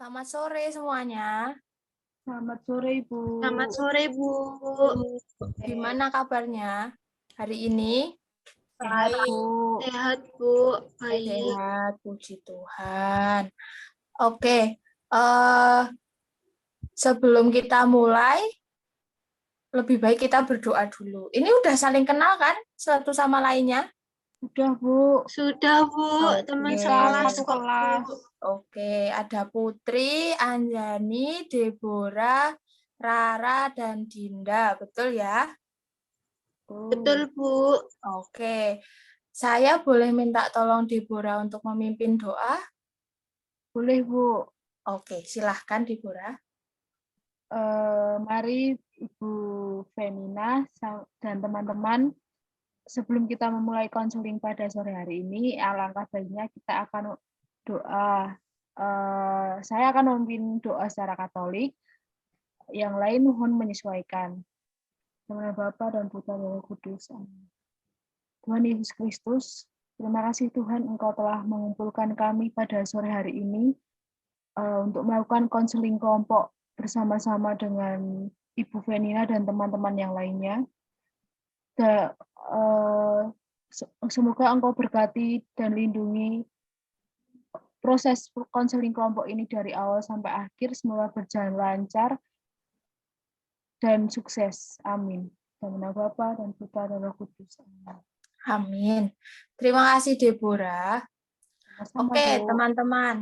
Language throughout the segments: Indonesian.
Selamat sore semuanya. Selamat sore, Ibu. Selamat sore, Bu. Gimana kabarnya hari ini? Sehat, Baik. Bu. Sehat, Bu. Baik. Sehat, puji Tuhan. Oke, sebelum kita mulai, lebih baik kita berdoa dulu. Ini udah saling kenal kan satu sama lainnya? Udah, Bu. Sudah, Bu. Oke. Teman Kita sekelas satu kok, kelas. Bu. Oke, ada Putri, Anjani, Deborah, Rara, dan Dinda. Betul ya? Betul, Bu. Oke. Saya boleh minta tolong Deborah untuk memimpin doa? Boleh, Bu. Oke, silahkan Deborah. Mari Ibu Femina dan teman-teman, sebelum kita memulai konseling pada sore hari ini, alangkah baiknya kita akan doa. Saya akan memimpin doa secara Katolik, yang lain mohon menyesuaikan. Dengan Bapa dan Putra dan Roh Kudus. Amin. Tuhan Yesus Kristus, terima kasih Tuhan Engkau telah mengumpulkan kami pada sore hari ini untuk melakukan konseling kelompok bersama-sama dengan Ibu Venina dan teman-teman yang lainnya. Semoga Engkau berkati dan lindungi proses konseling kelompok ini dari awal sampai akhir, semoga berjalan lancar dan sukses. Amin. Dalam nama Bapa dan Putra dan Roh Kudus. Amin. Amin. Terima kasih Deborah. Sama-sama, Oke, Bu. teman-teman.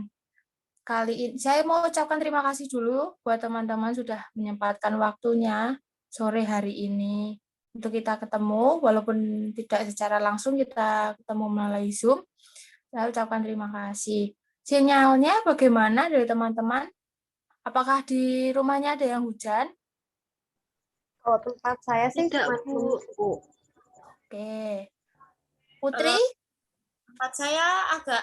Kali ini saya mau ucapkan terima kasih dulu buat teman-teman sudah menyempatkan waktunya sore hari ini untuk kita ketemu, walaupun tidak secara langsung kita ketemu melalui Zoom. Saya ucapkan terima kasih. Sinyalnya bagaimana dari teman-teman? Apakah di rumahnya ada yang hujan? Kalau tempat saya sih Tidak, cuma Bu. Bu. Oke. Putri? Tempat saya agak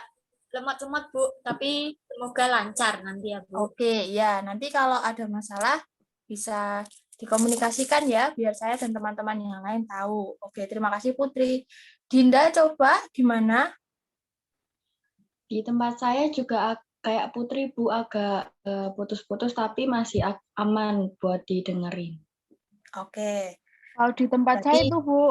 lemot-lemot, Bu, tapi semoga lancar nanti ya, Bu. Oke, ya. Nanti kalau ada masalah bisa dikomunikasikan ya, biar saya dan teman-teman yang lain tahu. Oke, terima kasih Putri. Dinda, coba gimana? Di tempat saya juga kayak Putri, Bu, agak putus-putus tapi masih aman buat didengerin. Oke. Kalau di tempat saya Berarti- itu, Bu,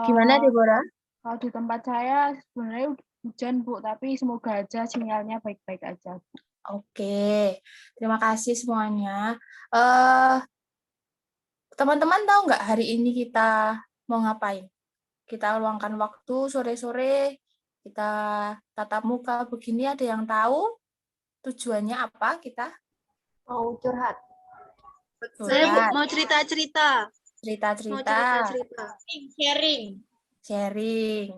Gimana, Deborah? kalau di tempat saya sebenarnya hujan, Bu, tapi semoga aja sinyalnya baik-baik aja. Oke, terima kasih semuanya. Teman-teman tahu nggak hari ini kita mau ngapain? Kita luangkan waktu sore-sore, kita tatap muka begini, ada yang tahu tujuannya apa kita? Mau curhat. Saya mau cerita-cerita. Cerita-cerita, Sharing. sharing.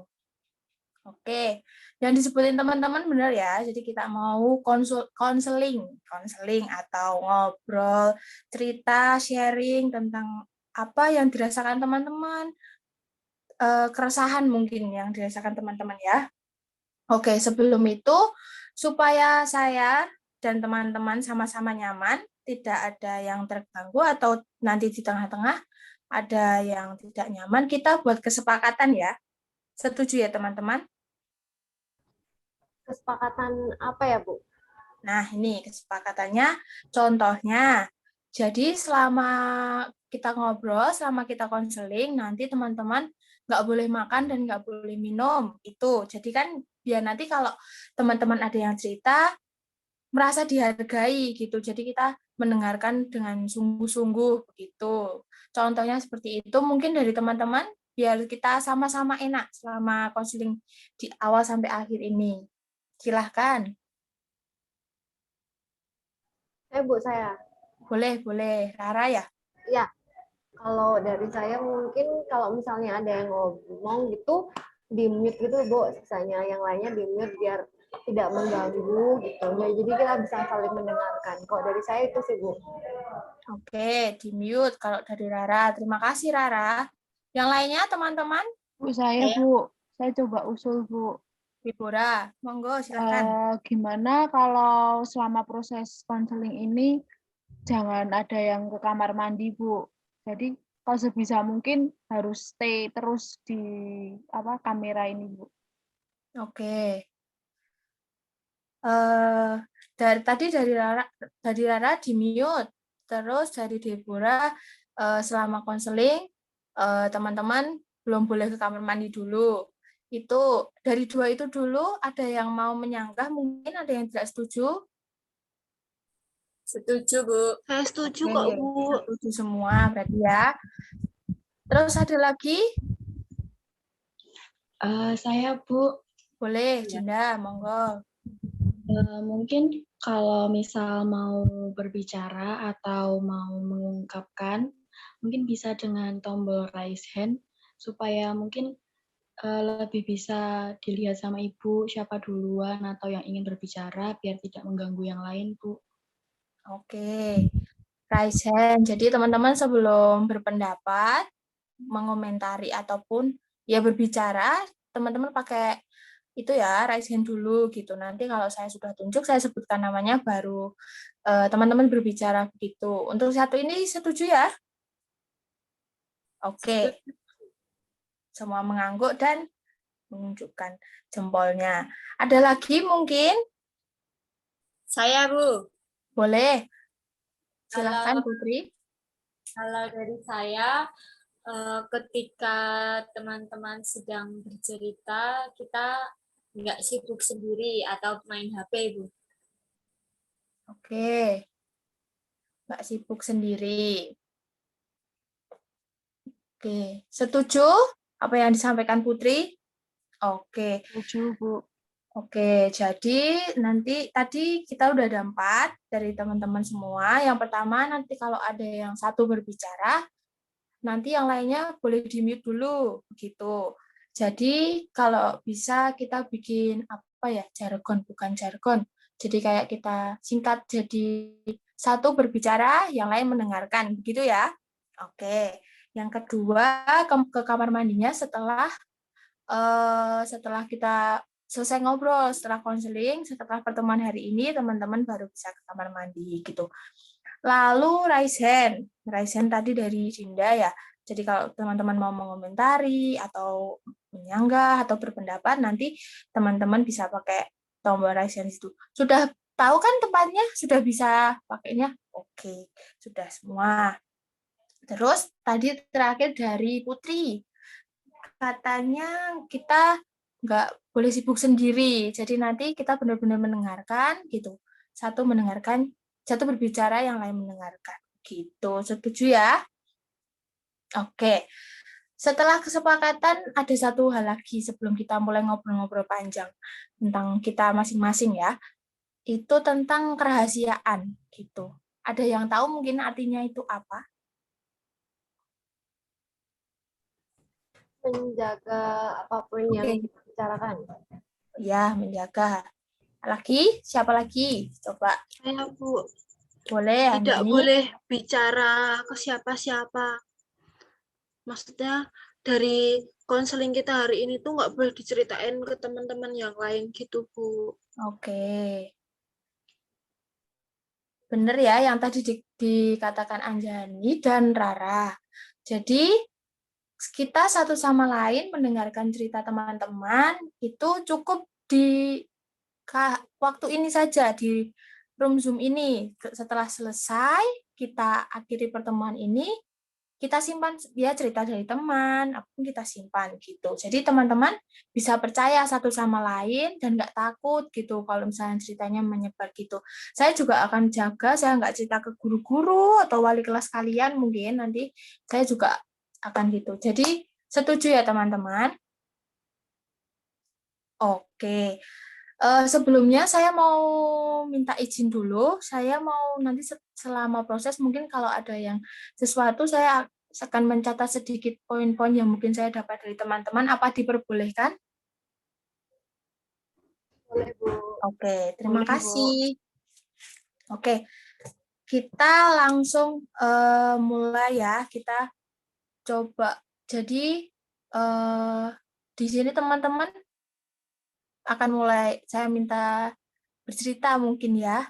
Oke, yang disebutin teman-teman benar ya. Jadi kita mau konseling atau ngobrol, cerita, sharing tentang apa yang dirasakan teman-teman, keresahan mungkin yang dirasakan teman-teman ya. Oke, sebelum itu supaya saya dan teman-teman sama-sama nyaman, tidak ada yang terganggu atau nanti di tengah-tengah ada yang tidak nyaman, kita buat kesepakatan ya. Setuju ya teman-teman? Kesepakatan apa ya, Bu? Nah, ini kesepakatannya, contohnya, jadi selama kita ngobrol, selama kita konseling, nanti teman-teman nggak boleh makan dan nggak boleh minum. Itu, jadi kan biar nanti kalau teman-teman ada yang cerita, merasa dihargai gitu. Jadi kita mendengarkan dengan sungguh-sungguh begitu. Contohnya seperti itu, mungkin dari teman-teman, biar kita sama-sama enak selama konseling di awal sampai akhir ini. Silahkan. Bu, saya. Boleh. Rara ya? Iya. Kalau dari saya mungkin kalau misalnya ada yang ngomong gitu, di-mute gitu, Bu. Sisanya yang lainnya di-mute biar tidak mengganggu gitu. Jadi kita bisa saling mendengarkan. Kalau dari saya itu sih, Bu. Oke, di-mute kalau dari Rara. Terima kasih, Rara. Yang lainnya, teman-teman? Bu, Bu, saya coba usul, Bu. Deborah, monggo silakan. Gimana kalau selama proses konseling ini jangan ada yang ke kamar mandi, Bu. Jadi kalau sebisa mungkin harus stay terus di kamera ini, Bu. Oke. dari Rara di mute, terus dari Deborah selama konseling teman-teman belum boleh ke kamar mandi dulu. Itu dari 2 itu dulu, ada yang mau menyanggah, mungkin ada yang tidak setuju. Setuju, Bu. Saya setuju Oke, kok, Bu. setuju semua berarti ya. Terus ada lagi? Saya, Bu, Boleh, Dinda, monggo. mungkin kalau misal mau berbicara atau mau mengungkapkan, mungkin bisa dengan tombol raise hand, supaya mungkin lebih bisa dilihat sama Ibu siapa duluan atau yang ingin berbicara, biar tidak mengganggu yang lain, Bu. Oke, raise hand. Jadi teman-teman sebelum berpendapat, mengomentari ataupun ya berbicara, teman-teman pakai itu ya, raise hand dulu gitu. Nanti kalau saya sudah tunjuk, saya sebutkan namanya, baru teman-teman berbicara begitu. Untuk satu ini setuju ya? Oke, semua mengangguk dan menunjukkan jempolnya. Ada lagi mungkin? Saya, Bu. Boleh. Silakan, Kalau Putri. Kalau dari saya, ketika teman-teman sedang bercerita, kita nggak sibuk sendiri atau main HP, Bu. Oke. Nggak sibuk sendiri. Oke. Setuju apa yang disampaikan Putri? Oke. Setuju, Bu. Oke, jadi nanti tadi kita udah ada 4 dari teman-teman semua. Yang pertama, nanti kalau ada yang satu berbicara, nanti yang lainnya boleh di-mute dulu, begitu. Jadi kalau bisa kita bikin apa ya, jargon, bukan jargon. Jadi kayak kita singkat jadi satu berbicara, yang lain mendengarkan, begitu ya. Oke. Yang kedua, ke kamar mandinya setelah kita selesai ngobrol, setelah konseling, setelah pertemuan hari ini, teman-teman baru bisa ke kamar mandi gitu. Lalu raise hand tadi dari Dinda ya. Jadi kalau teman-teman mau mengomentari atau menyanggah atau berpendapat, nanti teman-teman bisa pakai tombol raise hand itu. Sudah tahu kan tempatnya? Sudah bisa pakainya? Oke, sudah semua. Terus tadi terakhir dari Putri, katanya kita nggak boleh sibuk sendiri. Jadi nanti kita benar-benar mendengarkan gitu. Satu mendengarkan, satu berbicara, yang lain mendengarkan. Gitu. Setuju ya? Oke. Setelah kesepakatan, ada satu hal lagi sebelum kita mulai ngobrol-ngobrol panjang tentang kita masing-masing ya. Itu tentang kerahasiaan gitu. Ada yang tahu mungkin artinya itu apa? Menjaga apapun yang Oke. kita bicarakan. Ya, menjaga. Lagi? Siapa lagi? Coba. Saya, Bu. Boleh, Tidak Andani. boleh bicara ke siapa-siapa. Maksudnya dari konseling kita hari ini tuh nggak boleh diceritain ke teman-teman yang lain gitu, Bu. Oke. Benar ya yang tadi dikatakan Anjani dan Rara. Jadi kita satu sama lain mendengarkan cerita teman-teman itu cukup di waktu ini saja, di room Zoom ini. Setelah selesai, kita akhiri pertemuan ini, kita simpan dia cerita dari teman, apapun kita simpan gitu. Jadi teman-teman bisa percaya satu sama lain dan nggak takut gitu kalau misalnya ceritanya menyebar gitu. Saya juga akan jaga, saya nggak cerita ke guru-guru atau wali kelas kalian, mungkin nanti saya juga akan gitu. Jadi setuju ya teman-teman? Oke. Sebelumnya saya mau minta izin dulu. Saya mau nanti selama proses mungkin kalau ada yang sesuatu saya akan mencatat sedikit poin-poin yang mungkin saya dapat dari teman-teman. Apa diperbolehkan? Boleh, Bu. Oke, terima Boleh, Bu. kasih. Oke, kita langsung mulai ya. Kita coba. Jadi di sini teman-teman akan mulai. Saya minta bercerita mungkin ya.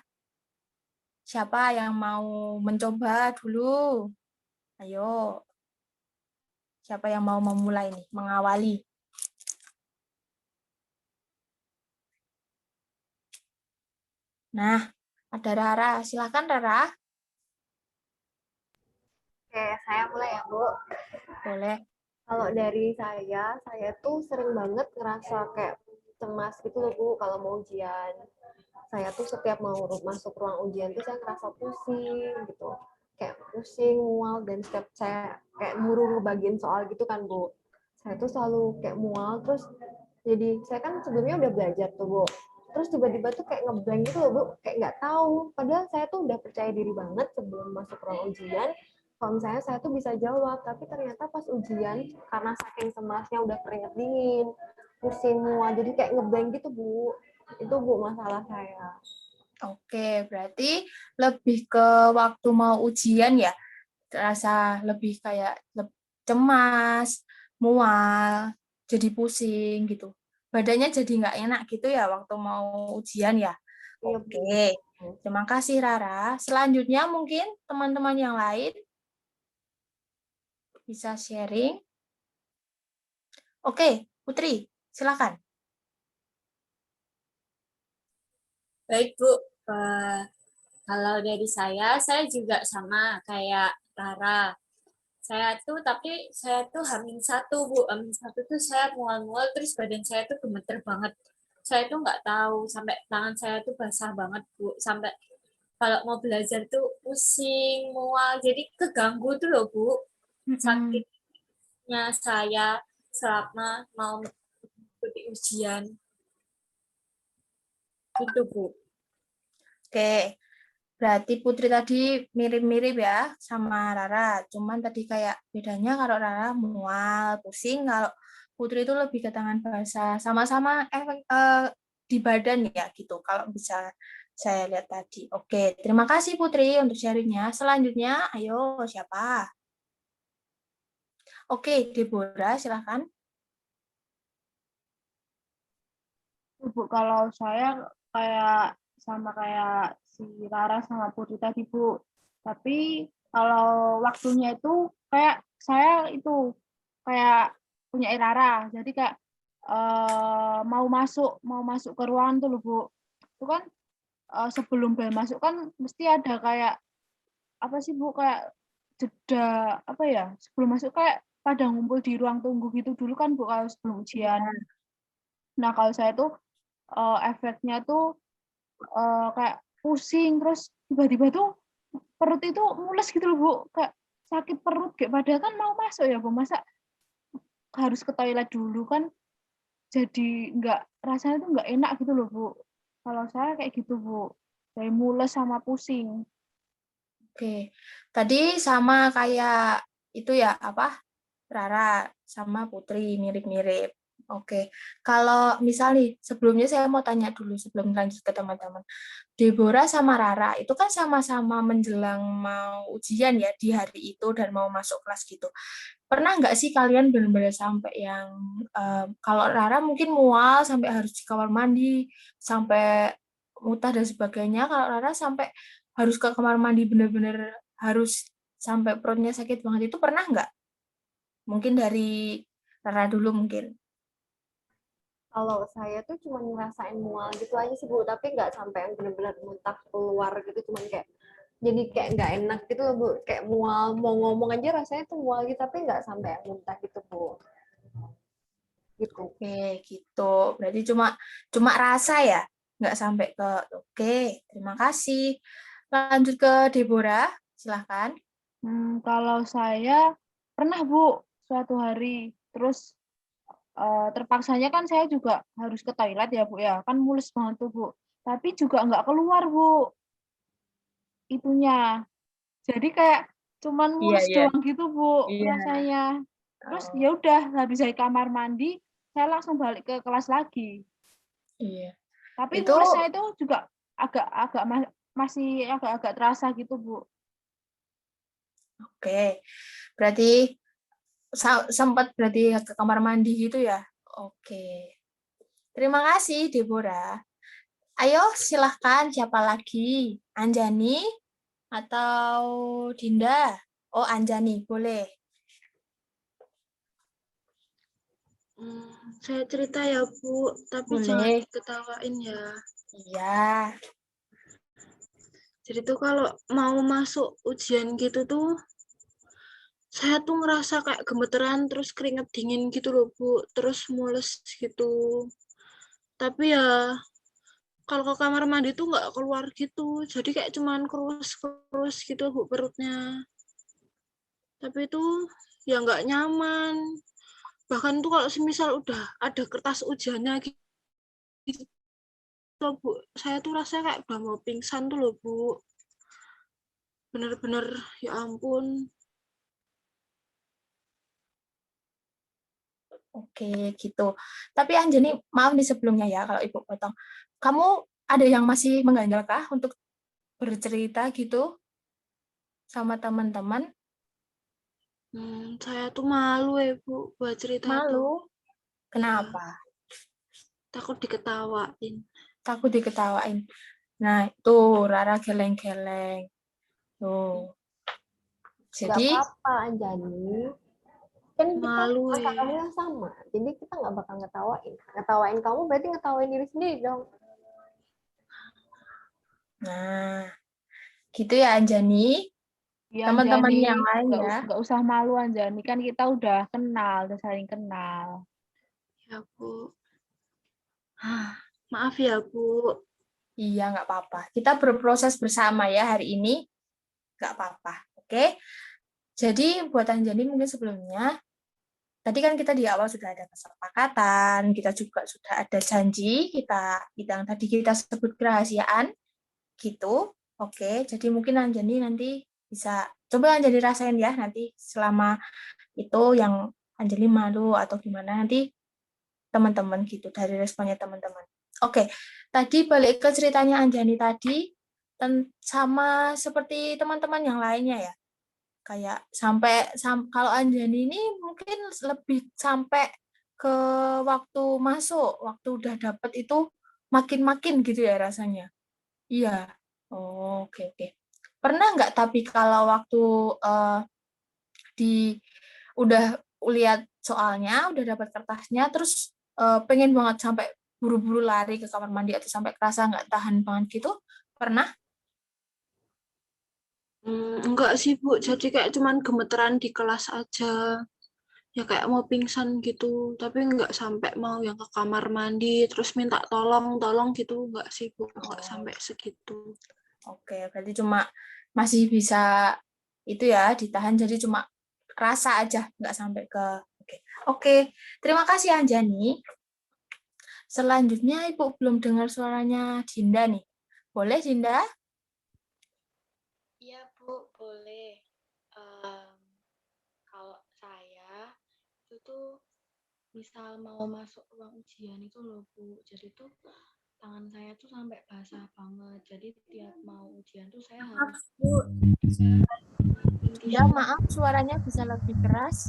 Siapa yang mau mencoba dulu? Ayo. Siapa yang mau memulai nih, mengawali? Nah, Ada Rara. Silakan Rara. Oke, saya mulai ya, Bu. Boleh. Kalau dari saya tuh sering banget ngerasa kayak cemas gitu loh, Bu, kalau mau ujian. Saya tuh setiap mau masuk ruang ujian tuh saya ngerasa pusing gitu. Kayak pusing, mual, dan setiap saya kayak buru ngebagiin soal gitu kan, Bu. Saya tuh selalu kayak mual, terus jadi saya kan sebelumnya udah belajar tuh, Bu. Terus tiba-tiba tuh kayak ngeblank gitu loh, Bu. Kayak nggak tahu. Padahal saya tuh udah percaya diri banget sebelum masuk ruang ujian. Kalau misalnya saya tuh bisa jawab, tapi ternyata pas ujian, karena saking cemasnya udah keringet dingin, pusing, mual, jadi kayak ngeblank gitu, Bu. Itu, Bu, masalah saya. Oke, berarti lebih ke waktu mau ujian ya, terasa lebih kayak cemas, mual, jadi pusing gitu. Badannya jadi nggak enak gitu ya waktu mau ujian ya. Iya, Bu. Oke, terima kasih Rara. Selanjutnya mungkin teman-teman yang lain bisa sharing. Oke, Putri, silakan. Baik, Bu. Eh, Kalau dari saya juga sama kayak Rara. Saya tuh H-1, Bu. H-1 tuh saya mual-mual, terus badan saya tuh gemeter banget. Saya tuh nggak tahu, sampai tangan saya tuh basah banget, Bu. Sampai kalau mau belajar tuh pusing, mual, jadi keganggu tuh loh, Bu. Sakitnya saya selama mau mengikuti ujian. Gitu, Bu. Oke, berarti Putri tadi mirip-mirip ya sama Rara. Cuman tadi kayak bedanya kalau Rara mual, pusing. Kalau Putri itu lebih ke tangan basah. Sama-sama efek di badan ya gitu. Kalau bisa saya lihat tadi. Oke, terima kasih Putri untuk sharingnya. Selanjutnya, ayo siapa? Oke, Deborah, silakan. Bu, kalau saya kayak sama kayak si Rara sama Putri tadi, Bu. Tapi kalau waktunya itu kayak saya itu kayak punya Rara. Jadi kayak mau masuk ke ruangan tuh loh, Bu. Itu kan sebelum bel masuk kan mesti ada kayak apa sih, Bu, kayak jeda apa ya? Sebelum masuk kayak pada ngumpul di ruang tunggu gitu dulu kan, Bu, kalau sebelum ujian. Nah, kalau saya tuh efeknya tuh kayak pusing, terus tiba-tiba tuh perut itu mules gitu loh, Bu. Kayak sakit perut, kayak padahal kan mau masuk ya, Bu. Masa harus ke toilet dulu kan, jadi rasanya tuh nggak enak gitu loh, Bu. Kalau saya kayak gitu, Bu. Kayak mules sama pusing. Oke, tadi sama kayak itu ya, apa? Rara sama Putri mirip-mirip. Oke, kalau misal nih, sebelumnya saya mau tanya dulu sebelum lanjut ke teman-teman. Deborah sama Rara itu kan sama-sama menjelang mau ujian ya di hari itu dan mau masuk kelas gitu. Pernah nggak sih kalian benar-benar sampai yang kalau Rara mungkin mual sampai harus di kamar mandi, sampai muntah dan sebagainya. Kalau Rara sampai harus ke kamar mandi benar-benar harus sampai perutnya sakit banget itu pernah nggak? Mungkin dari Rara dulu mungkin. Kalau saya tuh cuma ngerasain mual gitu aja sih, Bu. Tapi nggak sampai yang benar-benar muntah keluar gitu. Cuman kayak jadi kayak nggak enak gitu loh, Bu. Kayak mual, mau ngomong aja rasanya tuh mual gitu. Tapi nggak sampai yang muntah gitu, Bu. Gitu. Oke, gitu. Berarti cuma cuma rasa ya, nggak sampai ke. Oke, terima kasih. Lanjut ke Deborah, silahkan. Kalau saya pernah, Bu, suatu hari. Terus terpaksanya kan saya juga harus ke toilet ya, Bu, ya. Kan mules banget tuh, Bu. Tapi juga nggak keluar, Bu, itunya. Jadi kayak cuman Iya, mules iya. doang gitu, Bu, Iya. rasanya. Terus Oh, ya udah habis dari kamar mandi, saya langsung balik ke kelas lagi. iya. Tapi Itu mulesnya itu juga masih agak-agak terasa gitu, Bu. oke. Berarti sempat berarti ke kamar mandi gitu ya. Oke. Terima kasih, Deborah. Ayo, silahkan siapa lagi? Anjani atau Dinda? Oh, Anjani, boleh. Saya cerita ya, Bu, tapi jangan Boleh. diketawain ya. Iya. Jadi tuh kalau mau masuk ujian gitu tuh, saya tuh ngerasa kayak gemeteran, terus keringet dingin gitu loh, Bu. Terus mules gitu. Tapi ya, kalau ke kamar mandi tuh nggak keluar gitu. Jadi kayak cuman kerus-kerus gitu, Bu, perutnya. Tapi itu ya nggak nyaman. Bahkan tuh kalau semisal udah ada kertas ujiannya gitu loh, Bu. Saya tuh rasanya kayak udah mau pingsan tuh loh, Bu. Bener-bener, ya ampun. Oke, gitu. Tapi Anjani, maaf nih sebelumnya ya kalau Ibu potong. Kamu ada yang masih mengganjal kah untuk bercerita gitu sama teman-teman? Saya tuh malu ya, Bu, buat cerita tuh. Malu? Iya, Kenapa? takut diketawain. Takut diketawain. Nah, itu Rara geleng-geleng. Tuh. Nggak Jadi, apa-apa, Anjani. Kan kita Malu ya. masalahnya sama. Jadi kita nggak bakal ngetawain. Ngetawain kamu berarti ngetawain diri sendiri dong. nah, gitu ya Anjani. Ya, Teman-teman Anjani, yang lain ya. nggak usah malu, Anjani. Kan kita udah kenal, udah saling kenal. Ya, Bu. Maaf ya, Bu. Iya, nggak apa-apa. Kita berproses bersama ya hari ini. Nggak apa-apa. Oke? Jadi, buat Anjani mungkin sebelumnya, tadi kan kita di awal sudah ada kesepakatan, kita juga sudah ada janji, kita yang tadi kita sebut kerahasiaan, gitu. Oke, jadi mungkin Anjani nanti bisa, coba Anjani rasain ya, nanti selama itu yang Anjani malu atau gimana, nanti teman-teman gitu, dari responnya teman-teman. Oke, tadi balik ke ceritanya Anjani tadi, sama seperti teman-teman yang lainnya ya, kayak kalau Anjani ini mungkin lebih sampai ke waktu masuk, waktu udah dapet itu makin-makin gitu ya rasanya. Iya. Oh, oke oke. Pernah nggak tapi kalau waktu di udah lihat soalnya, udah dapat kertasnya, terus pengen banget sampai buru-buru lari ke kamar mandi atau sampai kerasa nggak tahan banget gitu? Pernah? Enggak sih, Bu. Jadi kayak cuman gemeteran di kelas aja. Ya kayak mau pingsan gitu. Tapi enggak sampai mau yang ke kamar mandi, terus minta tolong gitu. Enggak sih, Bu. Enggak Oh, sampai segitu. oke, berarti cuma masih bisa itu ya ditahan, jadi cuma rasa aja, nggak sampai ke. Oke, oke. Terima kasih Anjani. Selanjutnya Ibu belum dengar suaranya Dinda nih. Boleh Dinda? Iya, Bu, boleh. Kalau saya itu tuh misal mau masuk ruang ujian itu loh, Bu. Jadi tuh tangan saya tuh sampai basah banget. Jadi tiap mau ujian tuh saya harus Ya, maaf suaranya bisa lebih keras.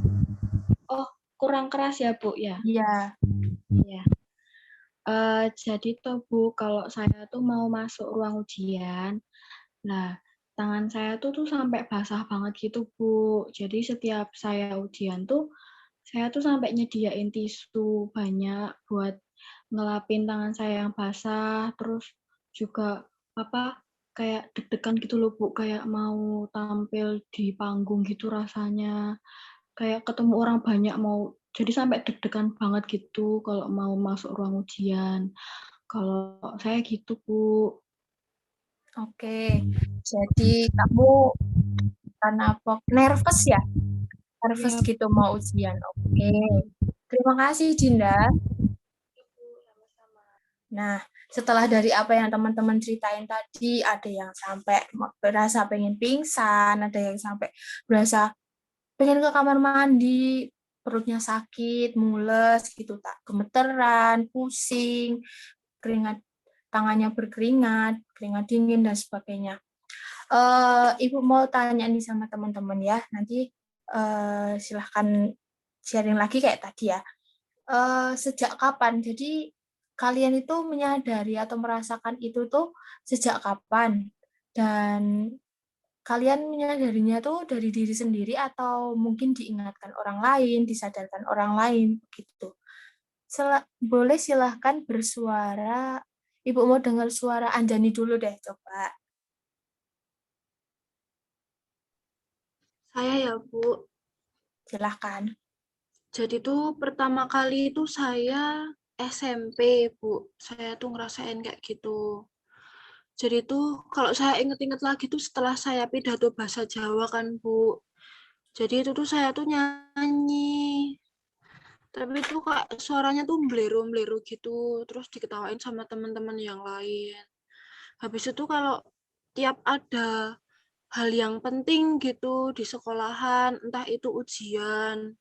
Oh, kurang keras ya, Bu, ya? Iya. Iya. Jadi tuh, Bu, kalau saya tuh mau masuk ruang ujian, nah, tangan saya tuh sampai basah banget gitu, Bu. Jadi setiap saya ujian tuh, saya tuh sampai nyediain tisu banyak buat ngelapin tangan saya yang basah, terus juga kayak deg-degan gitu loh, Bu, kayak mau tampil di panggung gitu rasanya. Kayak ketemu orang banyak jadi sampai deg-degan banget gitu kalau mau masuk ruang ujian. Kalau saya gitu, Bu. Oke. Jadi kamu karena apa? Nervous ya? Nervous Iya, gitu mau ujian. Oke. Terima kasih Dinda. sama-sama. Nah, setelah dari apa yang teman-teman ceritain tadi, ada yang sampai berasa pengen pingsan, ada yang sampai berasa pengen ke kamar mandi, perutnya sakit, mules gitu, tak gemeteran, pusing, keringat, tangannya berkeringat, keringat dingin dan sebagainya. Ibu mau tanya nih sama teman-teman ya, nanti silahkan sharing lagi kayak tadi ya. Sejak kapan? Jadi kalian itu menyadari atau merasakan itu tuh sejak kapan? Dan kalian menyadarinya tuh dari diri sendiri atau mungkin diingatkan orang lain, disadarkan orang lain gitu. Boleh silahkan bersuara. Ibu mau dengar suara Anjani dulu deh, coba. Saya ya, Bu. Silahkan. Jadi tuh pertama kali itu saya SMP, Bu. Saya tuh ngerasain kayak gitu. Jadi tuh kalau saya inget-inget lagi tuh setelah saya pidato bahasa Jawa kan, Bu. Jadi itu tuh saya tuh nyanyi. Tapi tuh kayak suaranya tuh mbleru-mbleru gitu. Terus diketawain sama teman-teman yang lain. Habis itu kalau tiap ada hal yang penting gitu di sekolahan, entah itu ujian,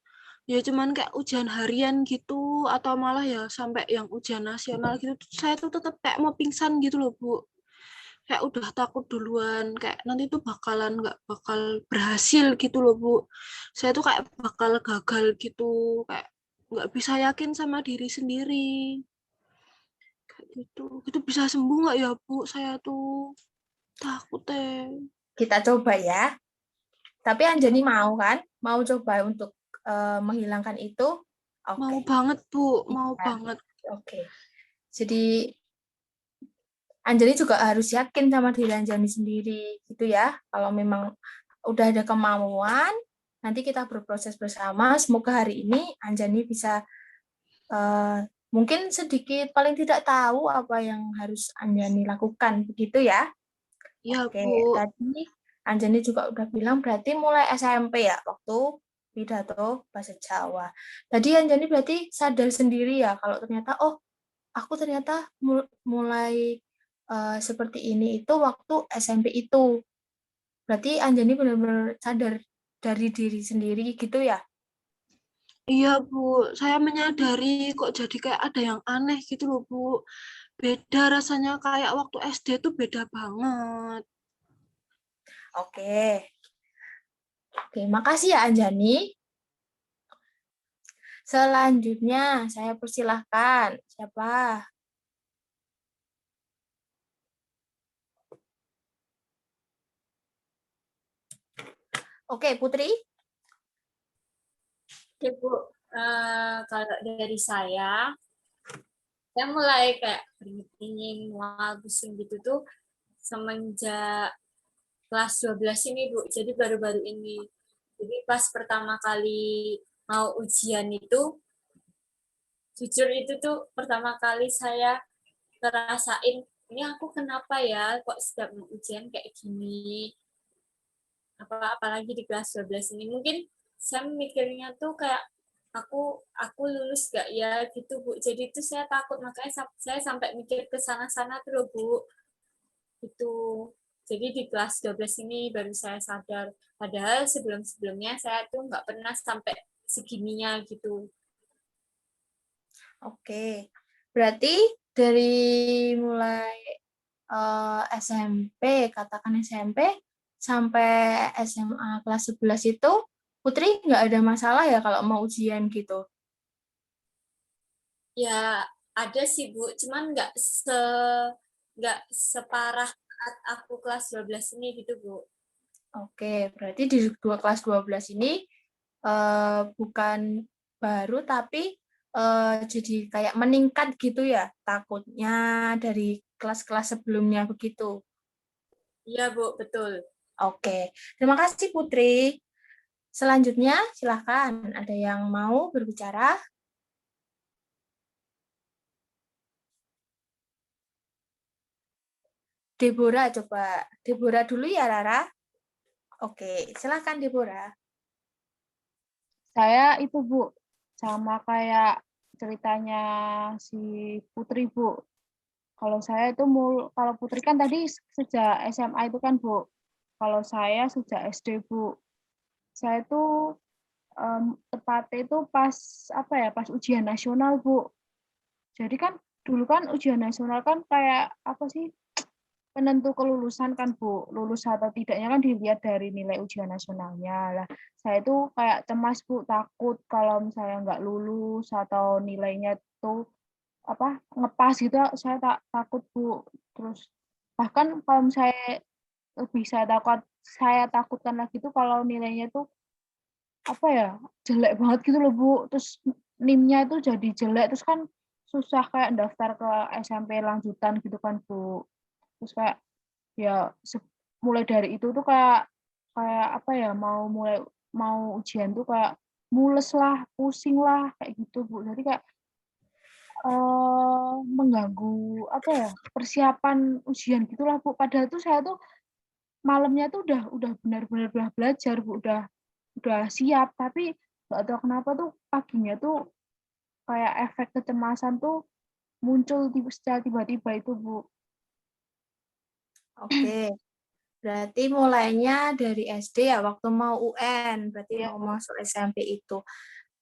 ya cuman kayak ujian harian gitu, atau malah ya sampai yang ujian nasional gitu, saya tuh tetap kayak mau pingsan gitu loh, Bu. Kayak udah takut duluan, kayak nanti tuh bakalan nggak bakal berhasil gitu loh, Bu. Saya tuh kayak bakal gagal gitu, kayak nggak bisa yakin sama diri sendiri. Kayak gitu. Itu bisa sembuh nggak ya, Bu? Saya tuh takut deh. Kita coba ya. Tapi Anjani mau kan? Mau coba untuk menghilangkan itu? Mau Oke. banget, Bu. Mau Iya. banget. Oke. Jadi Anjani juga harus yakin sama diri Anjani sendiri gitu ya. Kalau memang udah ada kemauan, nanti kita berproses bersama. Semoga hari ini Anjani bisa mungkin sedikit paling tidak tahu apa yang harus Anjani lakukan begitu ya. Iya, Oke, Bu. tadi Anjani juga udah bilang berarti mulai SMP ya waktu pidato bahasa Jawa. Tadi Anjani berarti sadar sendiri ya kalau ternyata aku ternyata mulai seperti ini itu waktu SMP itu. Berarti Anjani benar-benar sadar dari diri sendiri gitu ya? Iya, Bu. Saya menyadari kok jadi kayak ada yang aneh gitu loh, Bu. Beda rasanya kayak waktu SD tuh beda banget. Oke. Oke, makasih ya Anjani. Selanjutnya saya persilahkan. Siapa? Oke, Putri. Oke, Bu. Kalau dari saya mulai kayak dingin, mual, pusing gitu tuh semenjak kelas 12 ini, Bu. Jadi baru-baru ini. Jadi pas pertama kali mau ujian itu, jujur itu tuh pertama kali saya ngerasain, ini aku kenapa ya kok setiap mau ujian kayak gini. Apalagi di kelas 12 ini. Mungkin saya mikirnya tuh kayak aku lulus gak ya gitu, Bu. Jadi itu saya takut, makanya saya sampai mikir ke sana-sana tuh loh, Bu. Itu. Jadi di kelas 12 ini baru saya sadar. Padahal sebelum-sebelumnya saya tuh nggak pernah sampai segininya gitu. Oke. Berarti dari mulai SMP, katakan SMP, sampai SMA kelas 11 itu, Putri nggak ada masalah ya kalau mau ujian gitu? Ya ada sih, Bu, cuman nggak separah saat aku kelas 12 ini gitu, Bu. Oke, berarti di kelas 12 ini bukan baru, tapi jadi kayak meningkat gitu ya, takutnya dari kelas-kelas sebelumnya begitu. Iya, Bu, betul. Oke, terima kasih Putri. Selanjutnya, silakan. Ada yang mau berbicara? Deborah, coba. Deborah dulu ya, Rara. Oke, silakan Deborah. Saya itu, Bu, sama kayak ceritanya si Putri, Bu. Kalau saya itu kalau Putri kan tadi sejak SMA itu kan, Bu. Kalau saya sejak SD, Bu. Saya itu tepatnya itu pas apa ya? Pas ujian nasional, Bu. Jadi kan dulu kan ujian nasional kan kayak apa sih? Penentu kelulusan kan, Bu. Lulus atau tidaknya kan dilihat dari nilai ujian nasionalnya. Lah, saya itu kayak cemas, Bu, takut kalau misalnya nggak lulus atau nilainya tuh apa ngepas gitu, takut, Bu. Terus bahkan kalau saya lebih saya takutkan lagi tuh kalau nilainya tuh apa ya jelek banget gitu loh, Bu. Terus NIM-nya itu jadi jelek, terus kan susah kayak daftar ke SMP lanjutan gitu kan, Bu. Terus kayak ya mulai dari itu tuh kayak kayak apa ya, mau ujian tuh kayak mules lah, pusing lah, kayak gitu, Bu. Jadi kayak mengganggu apa ya, persiapan ujian gitulah, Bu. Padahal tuh saya tuh malamnya tuh udah benar-benar udah belajar, Bu, udah siap, tapi nggak tahu kenapa tuh paginya tuh kayak efek kecemasan tuh muncul secara tiba-tiba itu, Bu. Oke, berarti mulainya dari SD ya, waktu mau UN, berarti Iya, mau Bu. masuk SMP itu.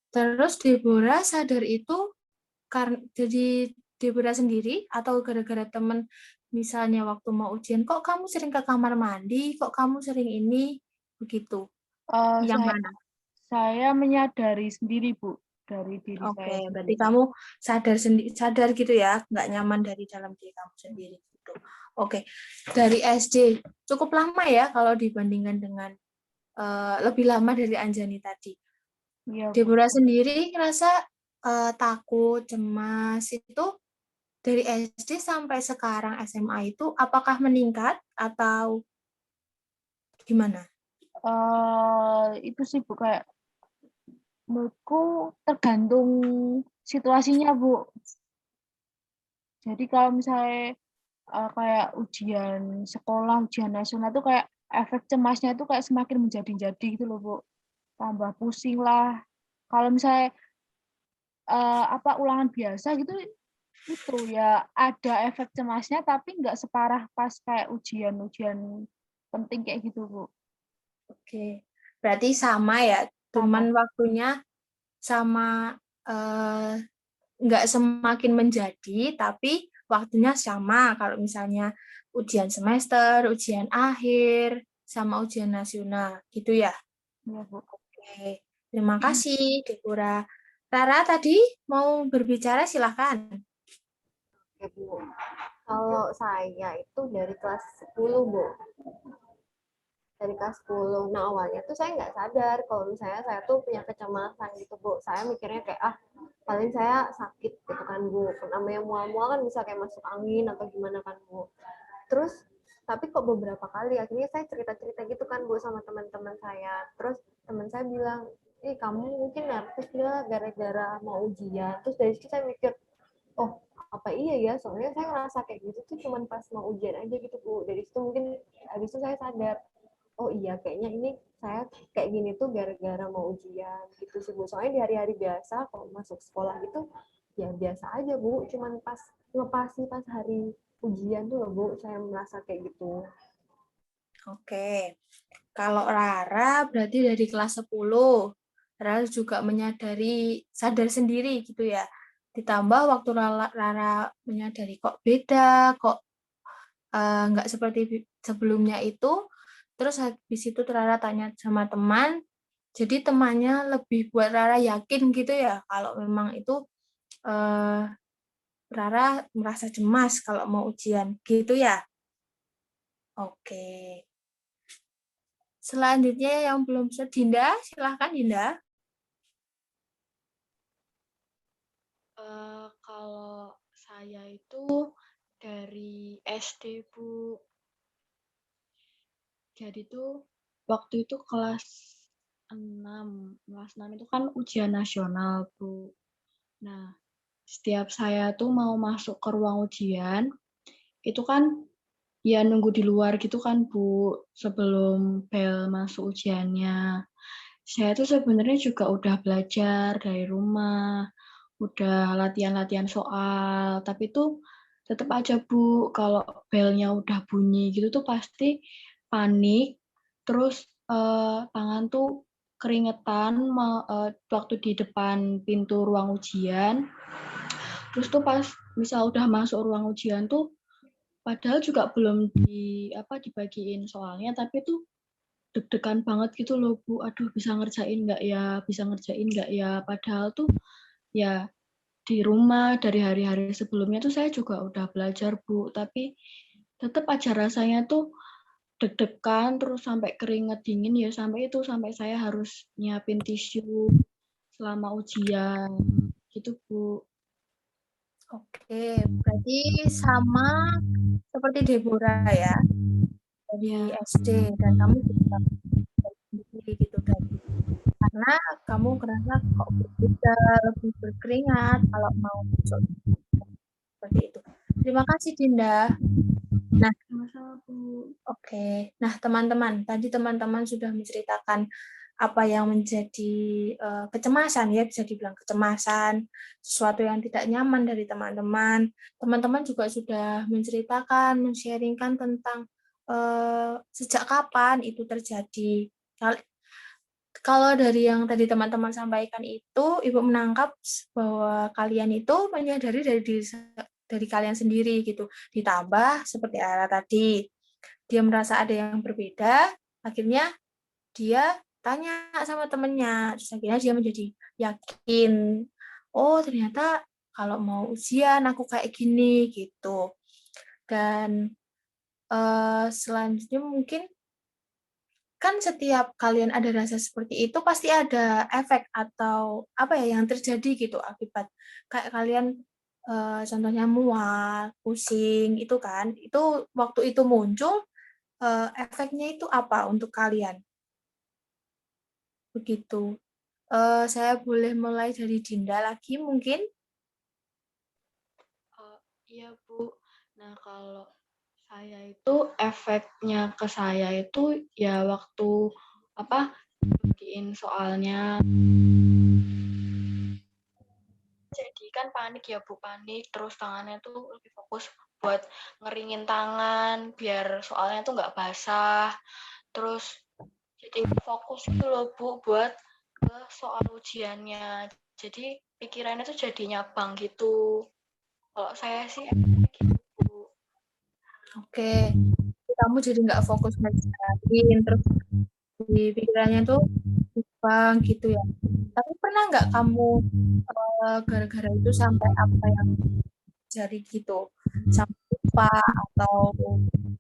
Terus Deborah sadar itu karena jadi Deborah sendiri atau gara-gara temen, misalnya waktu mau ujian, kok kamu sering ke kamar mandi, kok kamu sering ini, begitu. Yang Saya mana? saya menyadari sendiri, Bu, dari diri saya Oke, berarti sendiri. kamu sadar gitu ya, nggak nyaman dari dalam diri kamu sendiri gitu. Oke, dari SD cukup lama ya kalau dibandingkan dengan lebih lama dari Anjani tadi. Iya, Bu. Deborah sendiri ngerasa takut, cemas itu dari SD sampai sekarang SMA itu apakah meningkat atau gimana? Itu sih, Bu, kayak menurutku tergantung situasinya, Bu. Jadi kalau misalnya kayak ujian sekolah, ujian nasional tuh kayak efek cemasnya itu kayak semakin menjadi-jadi gitu loh, Bu. Tambah pusing lah. Kalau misalnya ulangan biasa gitu itu ya ada efek cemasnya tapi nggak separah pas kayak ujian-ujian penting kayak gitu, Bu. Oke, berarti sama ya, Sama. cuman waktunya sama nggak semakin menjadi, tapi waktunya sama. Kalau misalnya ujian semester, ujian akhir, sama ujian nasional, gitu ya. Iya, Bu. Oke, terima kasih, Deborah. Rara tadi mau berbicara, silahkan. Oke, Bu. Kalau saya itu dari kelas 10, Bu. Dari kelas 10. Nah, awalnya tuh saya nggak sadar kalau misalnya saya tuh punya kecemasan gitu, Bu. Saya mikirnya kayak, paling saya sakit gitu kan, Bu. Namanya mual-mual kan bisa kayak masuk angin atau gimana kan, Bu. Terus, tapi kok beberapa kali akhirnya saya cerita-cerita gitu kan, Bu, sama teman-teman saya. Terus teman saya bilang, kamu mungkin nervous ya gara-gara mau ujian. Terus dari situ saya mikir, oh, apa iya ya, soalnya saya ngerasa kayak gitu tuh cuman pas mau ujian aja gitu, Bu. Dari situ mungkin habis itu saya sadar, oh iya kayaknya ini saya kayak gini tuh gara-gara mau ujian gitu sih, Bu. Soalnya di hari-hari biasa kalau masuk sekolah gitu ya biasa aja, Bu. Cuman pas ngepasi pas hari ujian tuh loh, Bu, saya merasa kayak gitu. Oke, kalau Rara berarti dari kelas 10. Rara juga sadar sendiri gitu ya. Ditambah waktu Rara menyadari kok beda, kok nggak seperti sebelumnya itu. Terus habis itu Rara tanya sama teman, jadi temannya lebih buat Rara yakin gitu ya, kalau memang itu Rara merasa cemas kalau mau ujian, gitu ya. Oke. Selanjutnya yang belum Dinda, silahkan Dinda. Kalau saya itu dari SD, Bu. Jadi tuh waktu itu kelas 6. Kelas 6 itu kan ujian nasional, Bu. Nah, setiap saya tuh mau masuk ke ruang ujian, itu kan ya nunggu di luar gitu kan, Bu, sebelum bel masuk ujiannya. Saya tuh sebenarnya juga udah belajar dari rumah, udah latihan-latihan soal, tapi tuh tetap aja, Bu, kalau belnya udah bunyi gitu tuh pasti panik, terus tangan tuh keringetan waktu di depan pintu ruang ujian. Terus tuh pas misal udah masuk ruang ujian tuh, padahal juga belum dibagiin soalnya, tapi tuh deg-degan banget gitu loh, Bu. Aduh, bisa ngerjain nggak ya? Bisa ngerjain nggak ya? Padahal tuh ya di rumah dari hari-hari sebelumnya tuh saya juga udah belajar, Bu. Tapi tetap aja rasanya tuh deg-degan terus sampai keringet dingin ya sampai saya harus nyiapin tisu selama ujian gitu, Bu. Oke, berarti sama seperti Deborah ya, dari SD, dan kamu juga karena kamu ngerasa kok bisa lebih berkeringat kalau mau masuk seperti itu. Terima kasih Dinda. Nah, Sama-sama, Bu. oke. Nah, teman-teman, tadi teman-teman sudah menceritakan apa yang menjadi kecemasan ya, bisa dibilang kecemasan, sesuatu yang tidak nyaman dari teman-teman. Teman-teman juga sudah menceritakan, men-sharingkan tentang sejak kapan itu terjadi. Kalau dari yang tadi teman-teman sampaikan itu, Ibu menangkap bahwa kalian itu menyadari dari kalian sendiri gitu. Ditambah seperti Ara tadi, dia merasa ada yang berbeda, akhirnya dia tanya sama temennya, terus akhirnya dia menjadi yakin, oh ternyata kalau mau ujian aku kayak gini gitu. Dan selanjutnya mungkin kan setiap kalian ada rasa seperti itu pasti ada efek atau apa ya yang terjadi gitu akibat kayak kalian contohnya mual, pusing itu kan, itu waktu itu muncul efeknya itu apa untuk kalian? Begitu. Saya boleh mulai dari Dinda lagi mungkin? Iya, Bu. Nah, kalau saya itu efeknya ke saya itu ya waktu apa bagiin soalnya. Jadi kan panik ya Bu, panik terus tangannya tuh lebih fokus buat ngeringin tangan biar soalnya tuh nggak basah. Terus jadi fokus gitu loh Bu buat ke soal ujiannya. Jadi pikirannya tuh jadi nyabang gitu. Kalau saya sih gitu Bu. Oke. Kamu jadi nggak fokus ngejalanin, terus di pikirannya tuh bang gitu ya. Tapi pernah nggak kamu gara-gara itu sampai apa yang jadi gitu, sampai lupa atau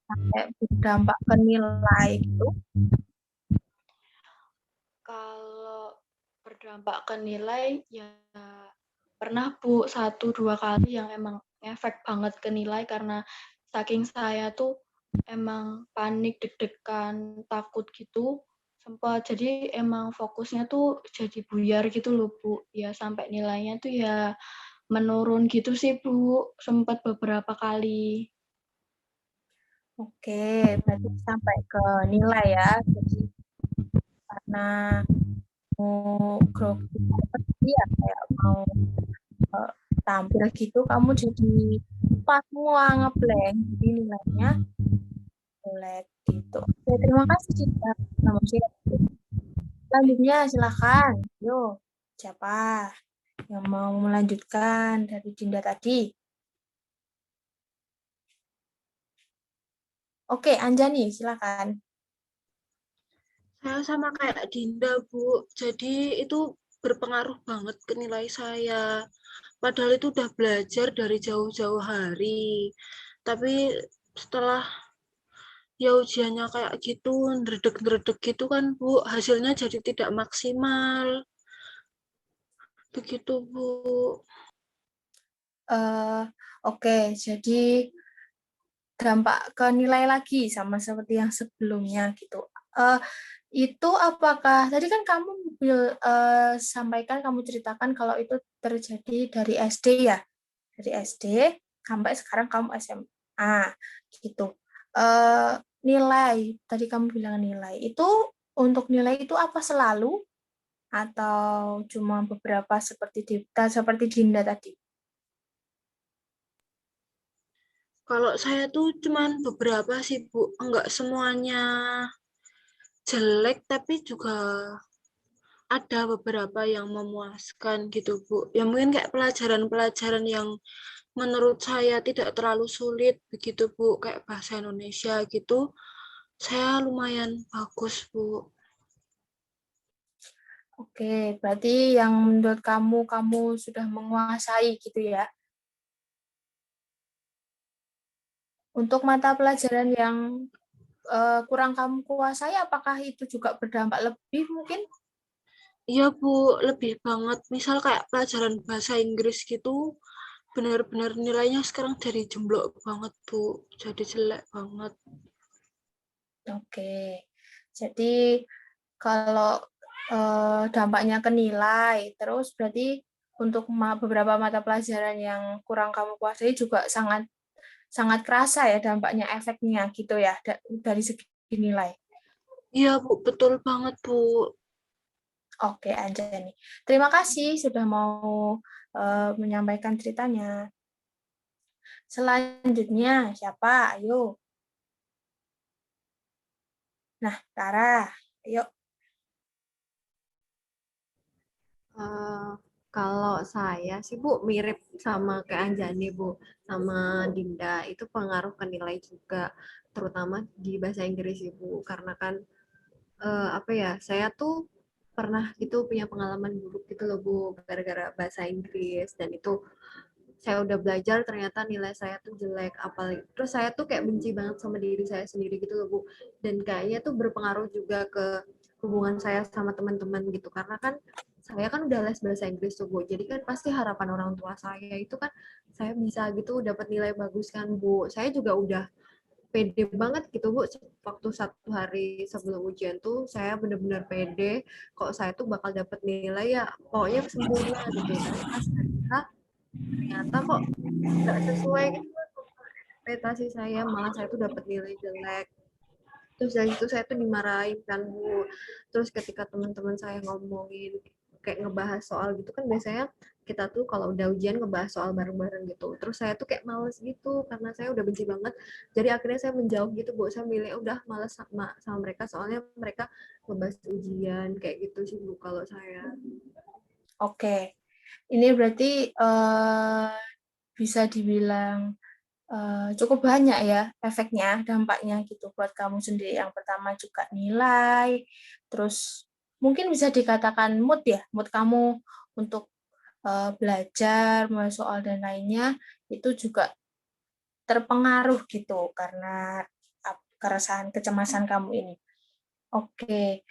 sampai berdampak ke nilai gitu? Kalau berdampak ke nilai ya pernah Bu 1-2 kali yang emang efek banget ke nilai karena saking saya tuh emang panik, deg-degan, takut gitu sempat jadi emang fokusnya tuh jadi buyar gitu loh Bu. Ya sampai nilainya tuh ya menurun gitu sih Bu, sempat beberapa kali. Oke, berarti sampai ke nilai ya. Jadi karena mau grogi seperti ya kayak mau tampil gitu, kamu jadi pas semua ngeblank, jadi nilainya jelek gitu. Oke, terima kasih Citra. Kamu selanjutnya silakan. Yuk, siapa yang mau melanjutkan dari Dinda tadi? Oke, Anjani, silakan. Saya sama kayak Dinda, Bu. Jadi itu berpengaruh banget ke nilai saya. Padahal itu udah belajar dari jauh-jauh hari. Tapi setelah ya ujiannya kayak gitu, ndredeg-ndredeg gitu kan, Bu. Hasilnya jadi tidak maksimal. Begitu, Bu. Oke, jadi dampak ke nilai lagi sama seperti yang sebelumnya gitu. Itu apakah tadi kan kamu sampaikan, kamu ceritakan kalau itu terjadi dari SD ya, dari SD sampai sekarang kamu SMA gitu. Nilai tadi kamu bilang nilai itu, untuk nilai itu apa selalu atau cuma beberapa seperti Dinda tadi? Kalau saya tuh cuman beberapa sih, Bu. Enggak semuanya jelek, tapi juga ada beberapa yang memuaskan gitu, Bu. Ya mungkin kayak pelajaran-pelajaran yang menurut saya tidak terlalu sulit begitu, Bu. Kayak bahasa Indonesia gitu. Saya lumayan bagus, Bu. Oke, berarti yang menurut kamu sudah menguasai gitu ya. Untuk mata pelajaran yang kurang kamu kuasai, apakah itu juga berdampak lebih mungkin? Iya, Bu, lebih banget. Misal kayak pelajaran bahasa Inggris gitu, benar-benar nilainya sekarang jadi jemblok banget, Bu. Jadi jelek banget. Oke, jadi kalau dampaknya ke nilai. Terus berarti untuk beberapa mata pelajaran yang kurang kamu kuasai juga sangat sangat kerasa ya dampaknya, efeknya gitu ya dari segi nilai. Iya, Bu, betul banget, Bu. Oke, Anjani. Terima kasih sudah mau menyampaikan ceritanya. Selanjutnya siapa? Ayo. Nah, Tara, ayo. Eh, kalau saya sih Bu mirip sama kayak Anjani Bu, sama Dinda itu pengaruh ke nilai juga, terutama di bahasa Inggris sih Bu, karena kan apa ya, saya tuh pernah gitu punya pengalaman buruk gitu loh Bu, gara-gara bahasa Inggris, dan itu saya udah belajar ternyata nilai saya tuh jelek, apalagi terus saya tuh kayak benci banget sama diri saya sendiri gitu loh Bu, dan kayaknya tuh berpengaruh juga ke hubungan saya sama teman-teman gitu, karena kan saya kan udah les bahasa Inggris tuh Bu, jadi kan pasti harapan orang tua saya itu kan saya bisa gitu dapat nilai bagus kan Bu, saya juga udah pede banget gitu Bu, waktu 1 hari sebelum ujian tuh saya bener-bener pede kok saya tuh bakal dapat nilai ya pokoknya sempurna gitu, tapi pas hari H ternyata kok nggak sesuai gitu ekspektasi saya, malah saya tuh dapat nilai jelek. Terus dari situ saya tuh dimarahin kan Bu, terus ketika teman-teman saya ngomongin kayak ngebahas soal gitu kan, biasanya kita tuh kalau udah ujian ngebahas soal bareng-bareng gitu, terus saya tuh kayak males gitu karena saya udah benci banget, jadi akhirnya saya menjauh gitu Bu, saya milih udah males sama mereka, soalnya mereka ngebahas ujian kayak gitu sih Bu kalau saya. Oke. Ini berarti bisa dibilang cukup banyak ya efeknya, dampaknya gitu buat kamu sendiri. Yang pertama juga nilai, terus mungkin bisa dikatakan mood ya, mood kamu untuk belajar, mulai soal dan lainnya itu juga terpengaruh gitu karena keresahan, kecemasan kamu ini. Oke,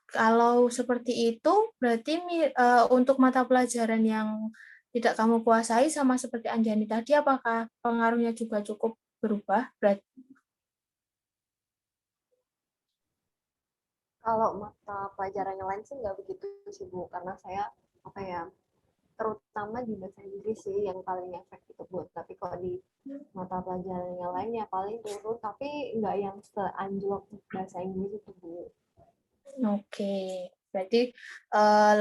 kalau seperti itu berarti untuk mata pelajaran yang tidak kamu kuasai sama seperti Anjani tadi, apakah pengaruhnya juga cukup berubah? Berarti Kalau mata pelajaran yang lain sih nggak begitu sih Bu, karena saya apa ya, terutama di bahasa Inggris sih yang paling efek itu Bu. Tapi kalau di mata pelajaran yang lain ya paling turun, tapi nggak yang seanjlok bahasa Inggris itu Bu. oke, berarti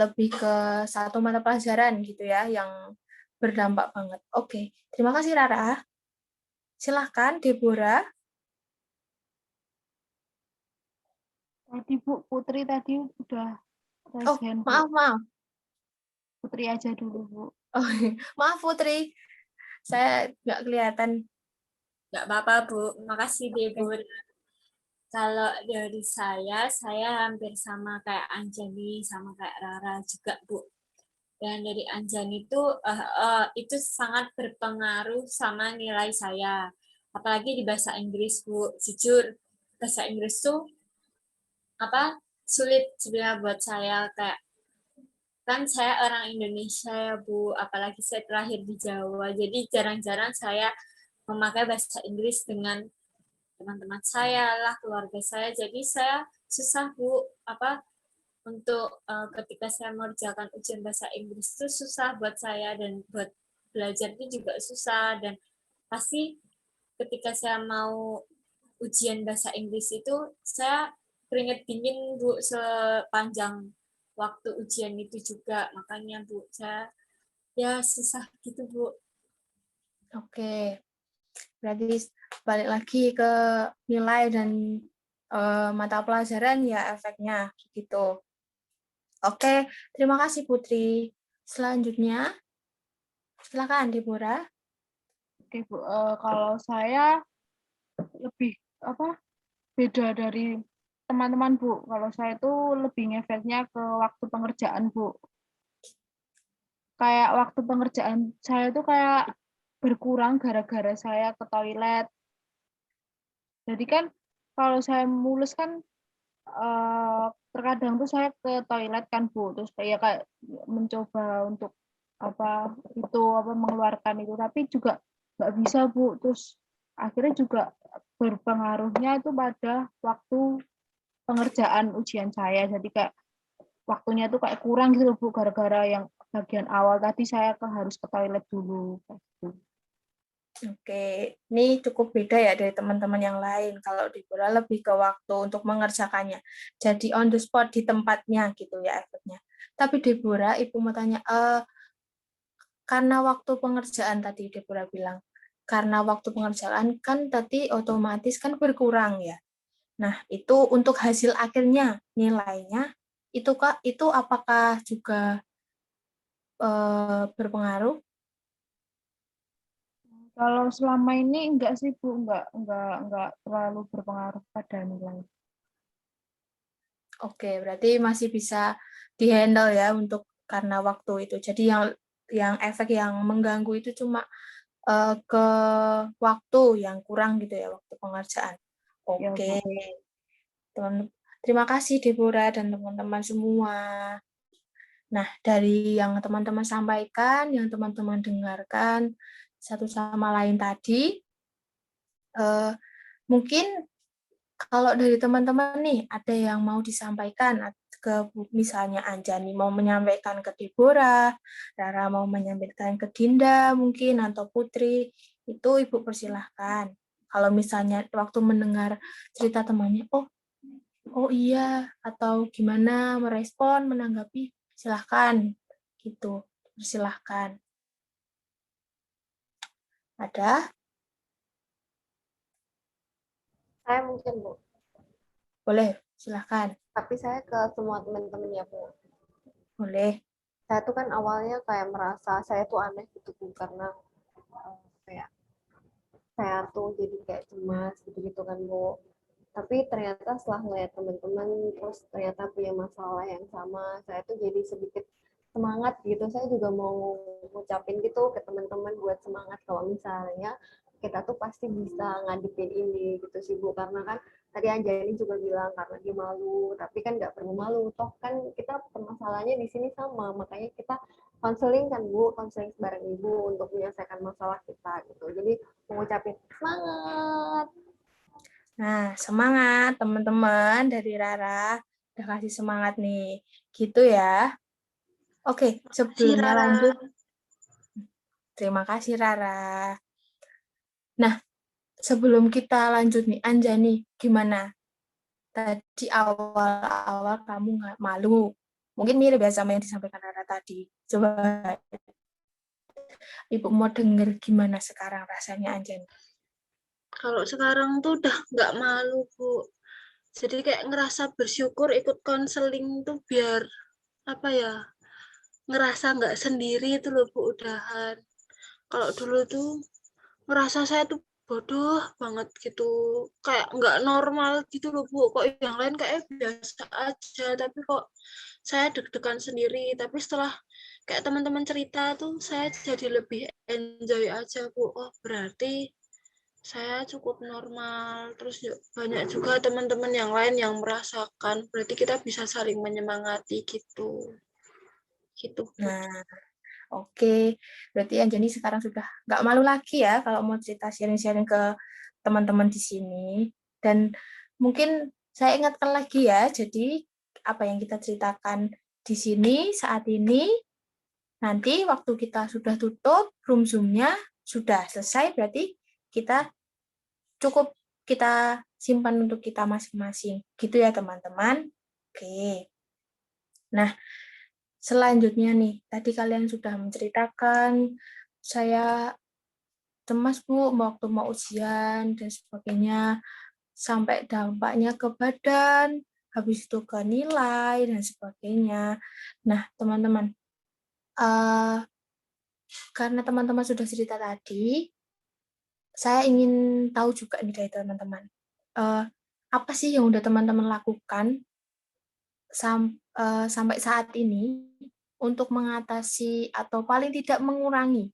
lebih ke satu mata pelajaran gitu ya yang berdampak banget. Oke, terima kasih Rara. Silahkan Deborah. Tadi Bu, Putri tadi udah raise Oh, hand, Bu. maaf. Putri aja dulu, Bu. Oh, maaf Putri, saya nggak kelihatan. Nggak apa-apa, Bu. Makasih, Debur. Kalau dari saya hampir sama kayak Anjani, sama kayak Rara juga, Bu. Dan dari Anjani itu sangat berpengaruh sama nilai saya. Apalagi di bahasa Inggris, Bu. Jujur, bahasa Inggris tuh sulit sebenarnya buat saya, kayak kan saya orang Indonesia ya Bu, apalagi saya terlahir di Jawa, jadi jarang-jarang saya memakai bahasa Inggris dengan teman-teman saya lah, keluarga saya, jadi saya susah Bu untuk ketika saya mengerjakan ujian bahasa Inggris itu susah buat saya, dan buat belajar itu juga susah, dan pasti ketika saya mau ujian bahasa Inggris itu saya keringet dingin Bu sepanjang waktu ujian itu juga, makanya Bu saya ya susah gitu Bu. Oke, berarti balik lagi ke nilai dan mata pelajaran ya efeknya gitu. Oke, terima kasih Putri. Selanjutnya, silakan Deborah. Oke, Bu. Kalau saya lebih beda dari teman-teman, Bu. Kalau saya itu lebih ngefeknya ke waktu pengerjaan, Bu. Kayak waktu pengerjaan saya tuh kayak berkurang gara-gara saya ke toilet. Jadi kan kalau saya mulus kan terkadang tuh saya ke toilet kan Bu, terus kayak mencoba untuk mengeluarkan itu, tapi juga nggak bisa Bu, terus akhirnya juga berpengaruhnya itu pada waktu pengerjaan ujian saya. Jadi kayak waktunya tuh kayak kurang gitu Bu, gara-gara yang bagian awal tadi saya harus ke toilet dulu. Oke, ini cukup beda ya dari teman-teman yang lain. Kalau di bola lebih ke waktu untuk mengerjakannya. Jadi on the spot di tempatnya gitu ya efeknya. Tapi Deborah, Ibu mau tanya, karena waktu pengerjaan tadi Deborah bilang, karena waktu pengerjaan kan tadi otomatis kan berkurang ya. Nah, itu untuk hasil akhirnya nilainya itu apakah juga berpengaruh? Kalau selama ini enggak sih Bu, enggak terlalu berpengaruh pada nilai. Oke, berarti masih bisa dihandle ya untuk karena waktu itu. Jadi yang efek yang mengganggu itu cuma ke waktu yang kurang gitu ya, waktu pengerjaan. Ya, Oke, Bu. terima kasih Deborah dan teman-teman semua. Nah, dari yang teman-teman sampaikan, yang teman-teman dengarkan satu sama lain tadi, mungkin kalau dari teman-teman nih, ada yang mau disampaikan ke misalnya Anjani mau menyampaikan ke Deborah, Rara mau menyampaikan ke Dinda mungkin, atau Putri, itu Ibu persilahkan. Kalau misalnya waktu mendengar cerita temannya, oh iya, atau gimana merespon, menanggapi, silahkan. Gitu, persilahkan. Ada? Saya mungkin Bu, Boleh, silahkan. tapi saya ke semua teman-teman ya Bu. Boleh. Saya tuh kan awalnya kayak merasa saya tuh aneh gitu Bu, karena kayak saya tuh jadi kayak cemas gitu-gitu kan Bu. Tapi ternyata setelah ngeliat teman-teman terus ternyata punya masalah yang sama, saya tuh jadi sedikit semangat gitu. Saya juga mau ngucapin gitu ke teman-teman buat semangat kalau misalnya kita tuh pasti bisa ngadepin ini gitu sih Bu. Karena kan tadi Anjani juga bilang karena dia malu, tapi kan nggak perlu malu. Toh kan kita permasalahannya di sini sama, makanya kita konseling kan Bu, konseling bareng Ibu untuk menyelesaikan masalah kita gitu. Jadi mengucapin semangat. Nah, semangat teman-teman dari Rara. Udah kasih semangat nih. Gitu ya. Oke, Si sebelumnya Rara. lanjut. Terima kasih Rara. Nah, sebelum kita lanjut nih, Anjani, gimana? Tadi awal-awal kamu nggak malu. Mungkin mirip ya sama yang disampaikan Rara tadi. Coba Ibu mau denger gimana sekarang rasanya Anjani. Kalau sekarang tuh udah nggak malu, Bu. Jadi kayak ngerasa bersyukur ikut konseling tuh biar apa ya, ngerasa nggak sendiri itu loh Bu, udahan. Kalau dulu tuh ngerasa saya tuh bodoh banget gitu, kayak nggak normal gitu loh Bu. Kok yang lain kayak biasa aja, tapi kok saya deg-degan sendiri. Tapi setelah kayak teman-teman cerita tuh saya jadi lebih enjoy aja Bu. Oh berarti saya cukup normal. Terus banyak juga teman-teman yang lain yang merasakan. Berarti kita bisa saling menyemangati gitu. Gitu Bu. Nah, oke. Berarti Anjani sekarang sudah nggak malu lagi ya kalau mau cerita sharing-sharing ke teman-teman di sini. Dan mungkin saya ingatkan lagi ya, jadi apa yang kita ceritakan di sini saat ini, nanti waktu kita sudah tutup room Zoom-nya, sudah selesai, berarti kita cukup kita simpan untuk kita masing-masing. Gitu ya teman-teman. Oke. Nah, selanjutnya nih, tadi kalian sudah menceritakan, saya cemas Bu waktu mau ujian dan sebagainya, sampai dampaknya ke badan, habis itu ke nilai dan sebagainya. Nah, teman-teman, karena teman-teman sudah cerita tadi, saya ingin tahu juga nih dari teman-teman, apa sih yang udah teman-teman lakukan sampai saat ini untuk mengatasi atau paling tidak mengurangi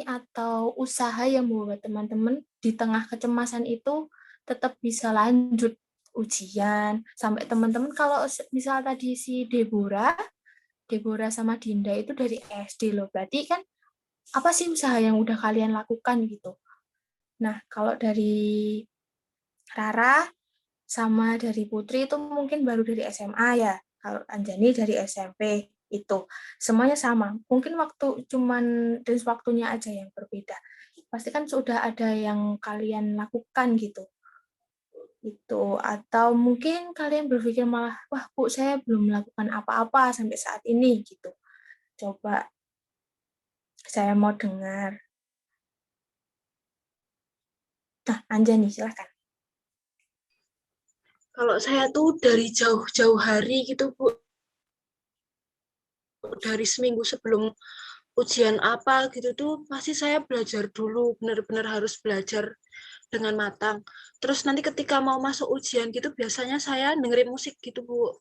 atau usaha yang membuat teman-teman di tengah kecemasan itu tetap bisa lanjut ujian, sampai teman-teman kalau misal tadi si Deborah sama Dinda itu dari SD loh, berarti kan apa sih usaha yang udah kalian lakukan gitu. Nah, kalau dari Rara, sama dari Putri itu mungkin baru dari SMA ya. Kalau Anjani dari SMP itu. Semuanya sama. Mungkin cuman range waktunya aja yang berbeda. Pasti kan sudah ada yang kalian lakukan gitu. Itu atau mungkin kalian berpikir malah, wah Bu, saya belum melakukan apa-apa sampai saat ini gitu. Coba saya mau dengar. Nah, Anjani silahkan. Kalau saya tuh dari jauh-jauh hari gitu, Bu. Dari seminggu sebelum ujian apa gitu tuh, pasti saya belajar dulu. Benar-benar harus belajar dengan matang. Terus nanti ketika mau masuk ujian gitu, biasanya saya dengerin musik gitu, Bu.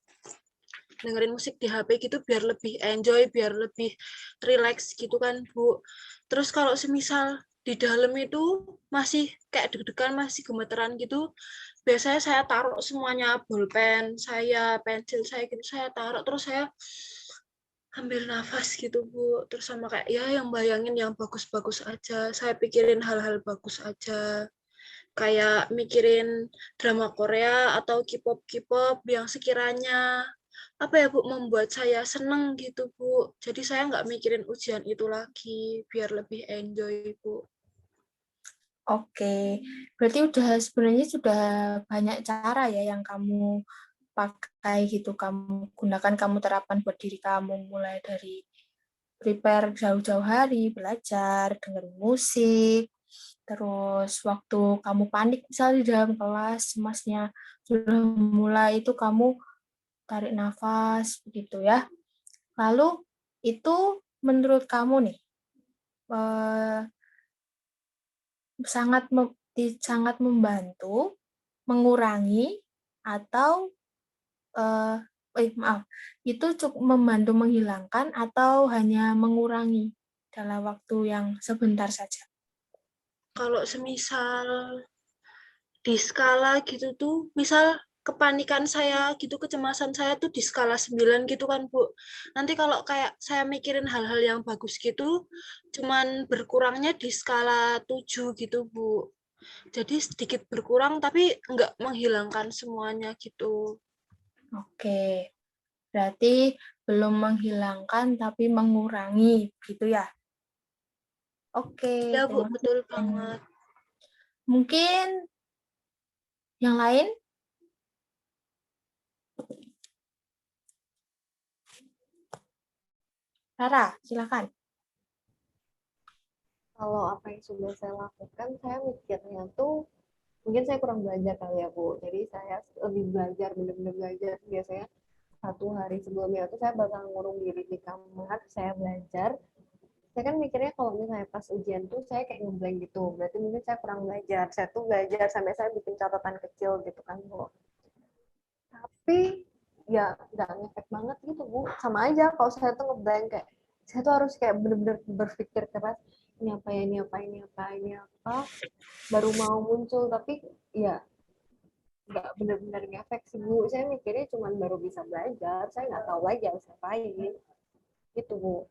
Dengerin musik di HP gitu biar lebih enjoy, biar lebih relax gitu kan, Bu. Terus kalau semisal di dalam itu masih kayak deg-degan, masih gemeteran gitu, biasanya saya taruh semuanya, pulpen saya, pensil saya gitu, saya taruh, terus saya ambil nafas gitu, Bu. Terus sama kayak ya yang bayangin yang bagus-bagus aja, saya pikirin hal-hal bagus aja. Kayak mikirin drama Korea atau K-pop yang sekiranya apa ya Bu, membuat saya seneng gitu Bu. Jadi saya nggak mikirin ujian itu lagi, biar lebih enjoy Bu. Oke, berarti sebenarnya sudah banyak cara ya yang kamu pakai gitu, kamu gunakan, kamu terapkan buat diri kamu, mulai dari prepare jauh-jauh hari, belajar, dengerin musik, terus waktu kamu panik misalnya di dalam kelas, cemasnya sudah mulai, itu kamu tarik nafas begitu ya. Lalu itu menurut kamu nih sangat membantu mengurangi atau itu cukup membantu menghilangkan atau hanya mengurangi dalam waktu yang sebentar saja? Kalau semisal di skala gitu tuh, misal kepanikan saya gitu, kecemasan saya tuh di skala 9 gitu kan Bu. Nanti kalau kayak saya mikirin hal-hal yang bagus gitu, cuman berkurangnya di skala 7 gitu Bu. Jadi sedikit berkurang tapi nggak menghilangkan semuanya gitu. Oke, berarti belum menghilangkan tapi mengurangi gitu ya. Oke, Ya Bu, terima kasih. betul banget. Mungkin yang lain? Rara, silakan. Kalau apa yang sudah saya lakukan, saya mikirnya tuh mungkin saya kurang belajar kali ya Bu. Jadi saya lebih belajar, benar-benar belajar. Biasanya 1 hari sebelumnya tuh saya bakal ngurung diri di kamar, saya belajar. Saya kan mikirnya kalau misalnya pas ujian tuh saya kayak ngeblank gitu. Berarti mungkin saya kurang belajar. Saya tuh belajar sampai saya bikin catatan kecil gitu kan Bu. Tapi ya nggak ngefek banget gitu Bu. Sama aja kalau saya tuh ngeblank, kayak saya tuh harus kayak bener-bener berpikir keras, ini apa ya, ini apa, ini apa, ini apa, baru mau muncul. Tapi ya nggak bener-bener ngefek sih Bu. Saya mikirnya cuma baru bisa belajar, saya nggak tahu lagi harus ngapain gitu Bu.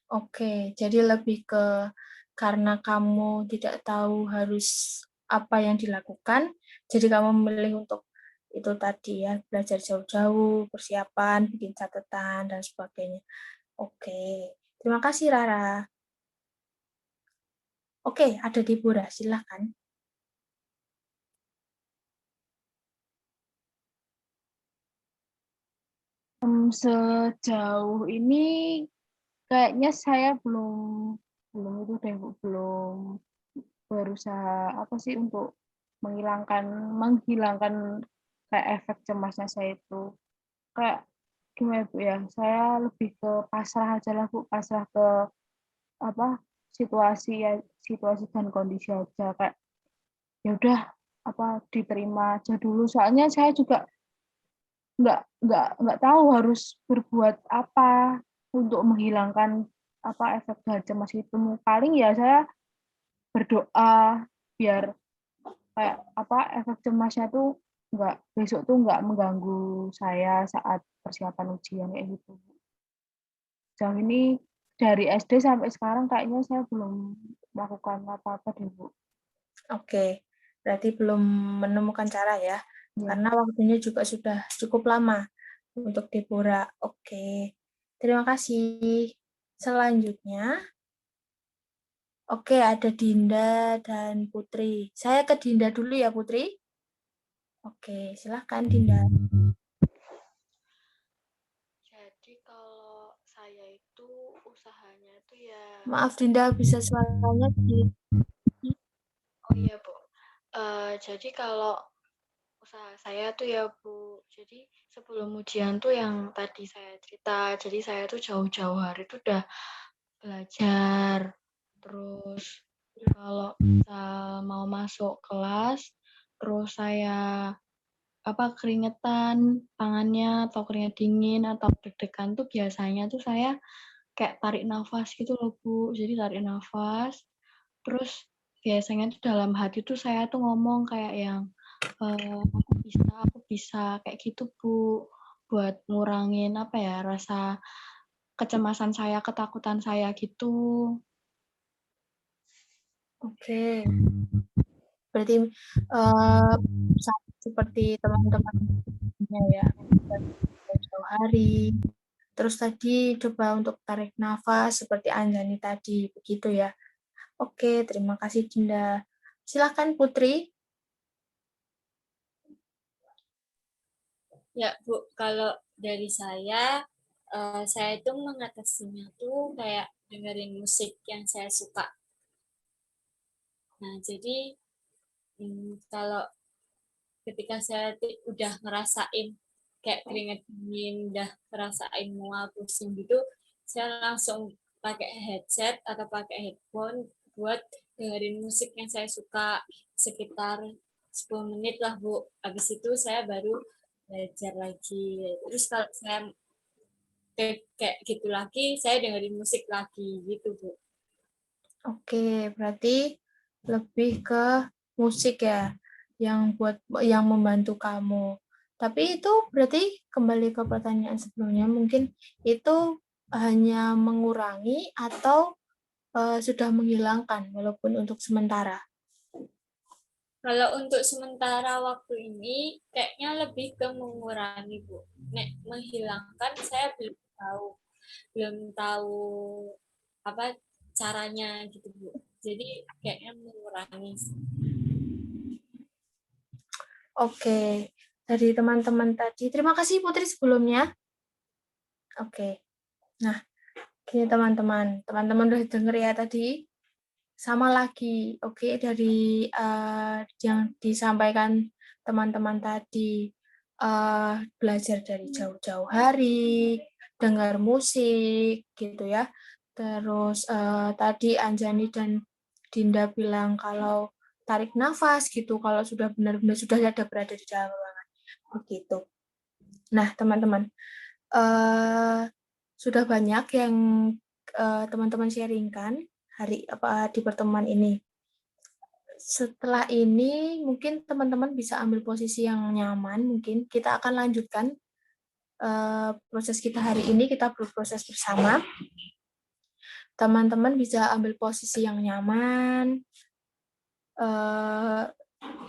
Oke, jadi lebih ke karena kamu tidak tahu harus apa yang dilakukan, jadi kamu memilih untuk itu tadi ya, belajar jauh-jauh, persiapan, bikin catatan, dan sebagainya. Oke, terima kasih Rara. Oke, ada Deborah, silakan. Sejauh ini kayaknya saya belum berusaha apa sih untuk menghilangkan kayak efek cemasnya saya itu. Kayak gimana Bu ya? Saya lebih ke pasrah aja lah Bu, pasrah ke apa situasi dan kondisi aja, kayak ya udah apa diterima aja dulu. Soalnya saya juga nggak tahu harus berbuat apa untuk menghilangkan apa efek cemas itu. Paling ya saya berdoa biar kayak apa efek cemasnya tuh besok tuh nggak mengganggu saya saat persiapan ujian kayak gitu. Sejauh ini dari SD sampai sekarang kayaknya saya belum melakukan apa-apa deh Bu. Oke, berarti belum menemukan cara ya. Ya. Karena waktunya juga sudah cukup lama untuk di Pura. Oke, terima kasih. Selanjutnya, oke, ada Dinda dan Putri. Saya ke Dinda dulu ya, Putri. Oke, silahkan Dinda. Jadi kalau saya itu usahanya itu ya, Maaf Dinda, bisa suaranya di... oh iya Bu. Jadi kalau usaha saya tuh ya Bu, jadi sebelum ujian tuh yang tadi saya cerita, jadi saya tuh jauh-jauh hari tuh udah belajar. Terus kalau misal mau masuk kelas, terus saya keringetan tangannya atau keringet dingin atau deg-degan tuh biasanya tuh saya kayak tarik nafas gitu loh Bu. Jadi tarik nafas, terus biasanya tuh dalam hati tuh saya tuh ngomong kayak yang aku bisa kayak gitu Bu, buat ngurangin rasa kecemasan saya, ketakutan saya gitu. Oke, berarti seperti teman-teman ya, jauh hari. Terus tadi coba untuk tarik nafas seperti Anjani tadi, begitu ya. Oke, terima kasih Dinda. Silakan Putri. Ya, Bu, kalau dari saya itu mengatasinya tuh kayak dengerin musik yang saya suka. Nah, jadi kalau ketika saya udah ngerasain kayak keringet dingin, udah ngerasain mual pusing gitu, saya langsung pakai headset atau pakai headphone buat dengerin musik yang saya suka sekitar 10 menit lah Bu. Habis itu saya baru belajar lagi. Terus kalau saya kayak gitu lagi, saya dengerin musik lagi gitu Bu. Oke, berarti lebih ke musik ya yang membantu kamu. Tapi itu berarti kembali ke pertanyaan sebelumnya, mungkin itu hanya mengurangi atau sudah menghilangkan walaupun untuk sementara. Kalau untuk sementara waktu ini kayaknya lebih ke mengurangi Bu. Nek menghilangkan saya belum tahu apa caranya gitu Bu. Jadi kayaknya mengurangi. Oke, dari teman-teman tadi. Terima kasih Putri sebelumnya. Oke. Nah, gini teman-teman. Teman-teman udah denger ya tadi? Sama lagi. Oke, dari yang disampaikan teman-teman tadi. Belajar dari jauh-jauh hari, dengar musik, gitu ya. Terus tadi Anjani dan Dinda bilang kalau tarik nafas gitu, kalau sudah benar-benar sudah ada berada di dalam ruangan. Begitu. Nah, teman-teman, sudah banyak yang teman-teman sharingkan di pertemuan ini. Setelah ini mungkin teman-teman bisa ambil posisi yang nyaman, mungkin kita akan lanjutkan proses kita hari ini, kita berproses bersama. Teman-teman bisa ambil posisi yang nyaman,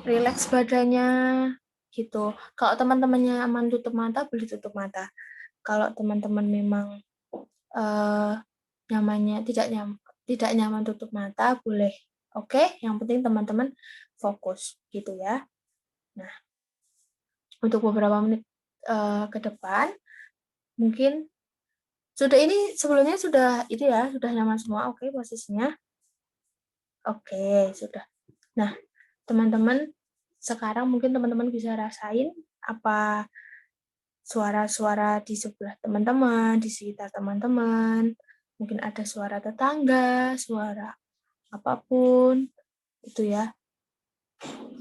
rileks badannya, gitu. Kalau teman-temannya aman tutup mata, boleh tutup mata. Kalau teman-teman memang nyamannya tidak nyaman tutup mata, boleh. Oke, yang penting teman-teman fokus, gitu ya. Nah, untuk beberapa menit ke depan, mungkin sebelumnya sudah sudah nyaman semua. Oke, posisinya. Oke, sudah. Nah, teman-teman, sekarang mungkin teman-teman bisa rasain apa suara-suara di sebelah teman-teman, di sekitar teman-teman. Mungkin ada suara tetangga, suara apapun, itu ya.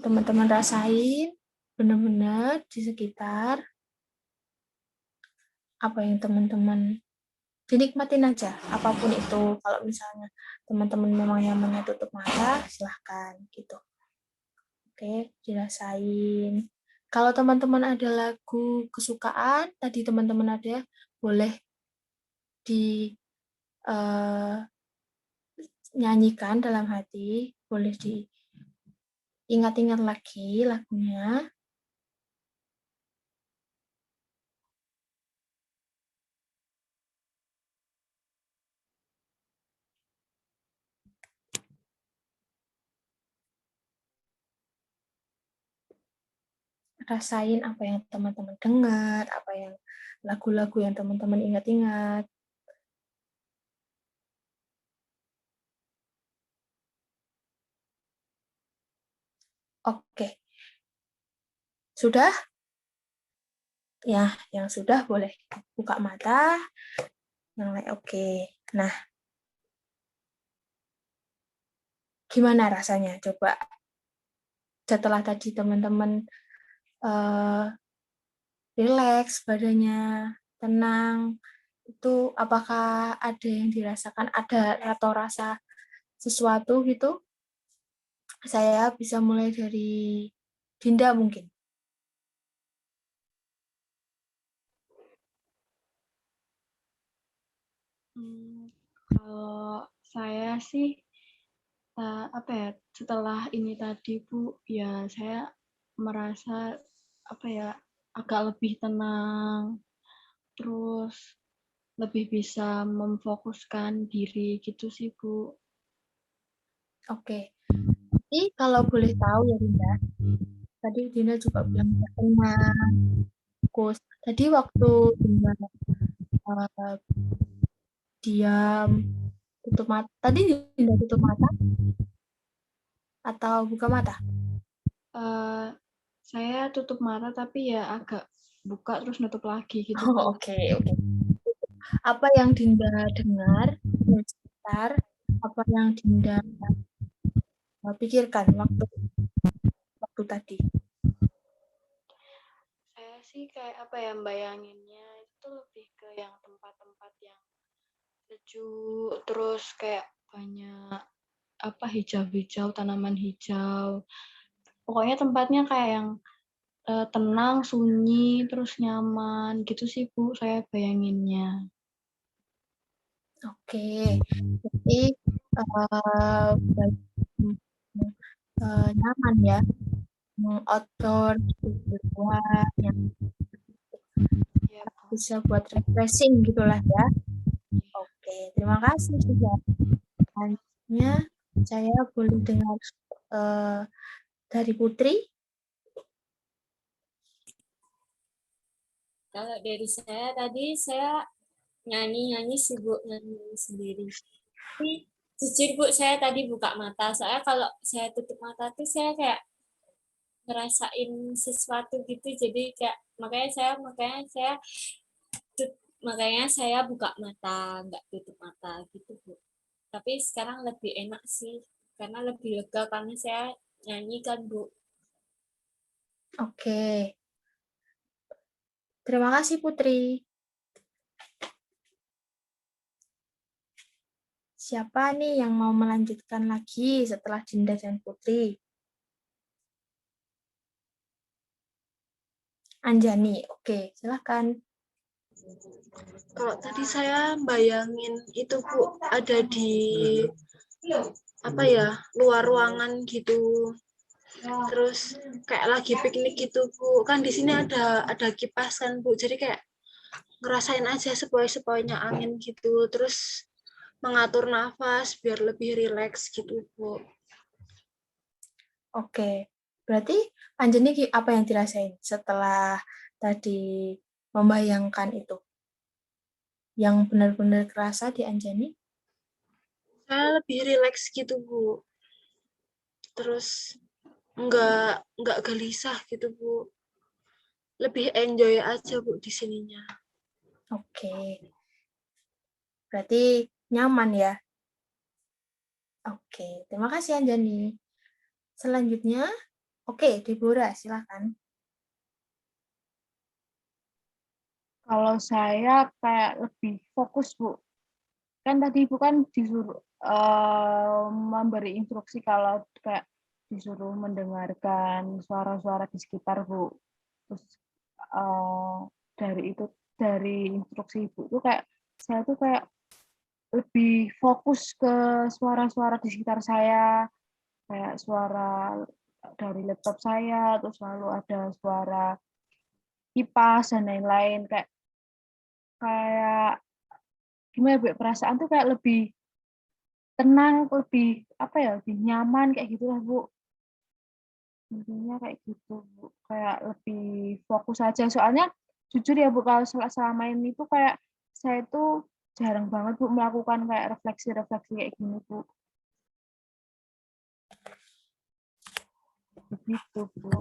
Teman-teman rasain benar-benar di sekitar apa yang teman-teman dinikmatin aja, apapun itu. Kalau misalnya teman-teman memang nyamannya tutup mata, silahkan gitu. Oke, dirasain. Kalau teman-teman ada lagu kesukaan, tadi teman-teman ada, boleh dinyanyikan dalam hati, boleh diingat-ingat lagi lagunya. rasain apa yang teman-teman dengar, apa yang lagu-lagu yang teman-teman ingat-ingat. Oke. Sudah? Ya, yang sudah boleh buka mata. Yang lain oke. Nah, gimana rasanya? Coba setelah tadi teman-teman rileks badannya, tenang, itu apakah ada yang dirasakan, ada atau rasa sesuatu gitu? Saya bisa mulai dari Dinda mungkin. Kalau saya sih apa ya, setelah ini tadi Bu, ya saya merasa apa ya, agak lebih tenang, terus lebih bisa memfokuskan diri gitu sih Bu. Oke. Jadi kalau boleh tahu ya Dinda, tadi Dinda juga bilang tenang, fokus. Tadi waktu Dinda diam, tutup mata. Tadi Dinda tutup mata atau buka mata? Saya tutup mata tapi ya agak buka terus nutup lagi gitu Bu. Oke. Apa yang Dinda dengar di sekitar, apa yang Dinda pikirkan waktu tadi? Saya sih kayak apa ya, bayanginnya itu lebih ke yang tempat-tempat yang sejuk, terus kayak banyak apa hijau-hijau, tanaman hijau. Pokoknya tempatnya kayak yang tenang, sunyi, terus nyaman gitu sih Bu, saya bayanginnya. Oke, jadi nyaman ya, outdoor, di luar, yang Ya, Bu. bisa buat refreshing gitulah ya. Oke, terima kasih sudah. Selanjutnya saya boleh dengar dari Putri. Kalau dari saya tadi saya nyanyi sibuk nyanyi sendiri. Tapi jujur Bu, saya tadi buka mata. Soalnya kalau saya tutup mata tuh saya kayak ngerasain sesuatu gitu. Jadi kayak makanya saya buka mata, nggak tutup mata gitu Bu. Tapi sekarang lebih enak sih karena lebih lega karena saya nyanyi kan Bu. Oke, terima kasih Putri. Siapa nih yang mau melanjutkan lagi setelah Dinda dan Putri? Anjani, oke, silakan. Kalau tadi saya bayangin itu Bu, ada di apa ya, luar ruangan gitu. Terus kayak lagi piknik gitu Bu. Kan di sini ada kipas kan Bu. Jadi kayak ngerasain aja sepoi-sepoinya angin gitu. Terus mengatur nafas biar lebih rileks gitu Bu. Oke, berarti Anjani apa yang dirasain setelah tadi membayangkan itu? Yang benar-benar kerasa di Anjani? Saya lebih rileks gitu Bu. Terus nggak gelisah gitu Bu. Lebih enjoy aja Bu di sininya. Oke, berarti nyaman ya? Oke, terima kasih Anjani. Selanjutnya, oke, Deborah, silakan. Kalau saya kayak lebih fokus, Bu. Kan tadi Ibu kan disuruh memberi instruksi kalau kayak disuruh mendengarkan suara-suara di sekitar, Bu. Terus dari instruksi Ibu tuh kayak saya tuh kayak lebih fokus ke suara-suara di sekitar saya, kayak suara dari laptop saya, terus lalu ada suara kipas dan lain-lain, kayak kayak gimana Bu, perasaan tuh kayak lebih tenang, lebih apa ya, lebih nyaman kayak gitulah Bu. Intinya kayak gitu, Bu. Kayak lebih fokus aja. Soalnya jujur ya, Bu, kalau selama ini tuh kayak saya tuh jarang banget, Bu, melakukan kayak refleksi-refleksi kayak gini, Bu. Begitu, Bu.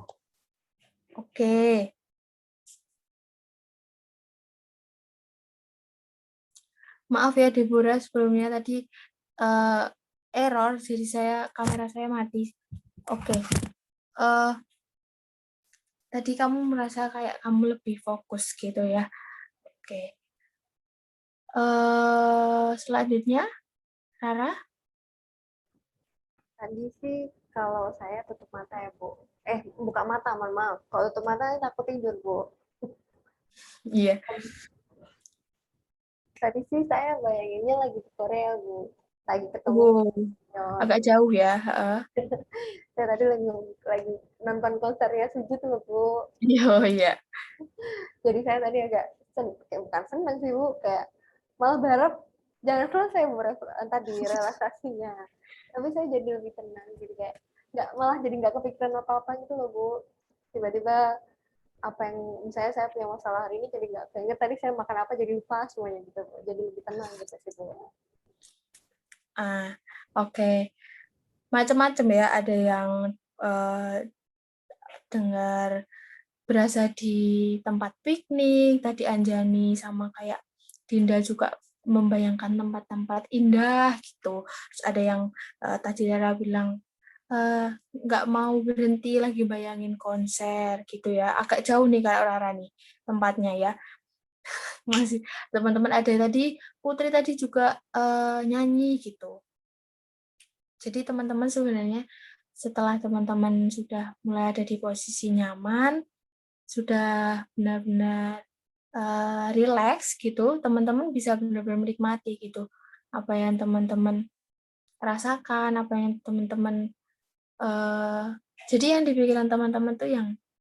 Oke. Maaf ya Deborah, sebelumnya tadi error, jadi kamera saya mati. Oke. Tadi kamu merasa kayak kamu lebih fokus gitu ya. Oke. Selanjutnya, Rara. Tadi sih kalau saya tutup mata ya, Bu. Buka mata, mohon maaf. Kalau tutup mata takut tidur, Bu. Iya. Tadi sih saya bayanginnya lagi di Korea, Bu. Lagi ketemu Oh, senior. agak jauh ya. Saya tadi lagi nonton konsernya Suju tuh loh, Bu. Oh iya. Jadi saya tadi agak bukan senang sih, Bu, kayak malah berharap jangan selesai Bu tadi relaksasinya. Tapi saya jadi lebih tenang, jadi kayak nggak kepikiran apa-apa gitu loh, Bu. Tiba-tiba apa yang misalnya saya punya masalah hari ini jadi nggak keinget tadi saya makan apa jadi lupa semuanya gitu, Bu. Jadi lebih tenang gitu sih, Bu. Oke. Macam-macam ya, ada yang dengar berasa di tempat piknik, tadi Anjani sama kayak Dinda juga membayangkan tempat-tempat indah gitu. Terus ada yang tadi Dara bilang nggak mau berhenti lagi bayangin konser gitu ya. Agak jauh nih kayak Rara nih tempatnya ya. Masih teman-teman ada tadi Putri tadi juga nyanyi gitu. Jadi teman-teman sebenarnya setelah teman-teman sudah mulai ada di posisi nyaman, sudah benar-benar relax gitu, teman-teman bisa benar-benar menikmati gitu apa yang teman-teman rasakan, apa yang teman-teman jadi yang di pikiran teman-teman tuh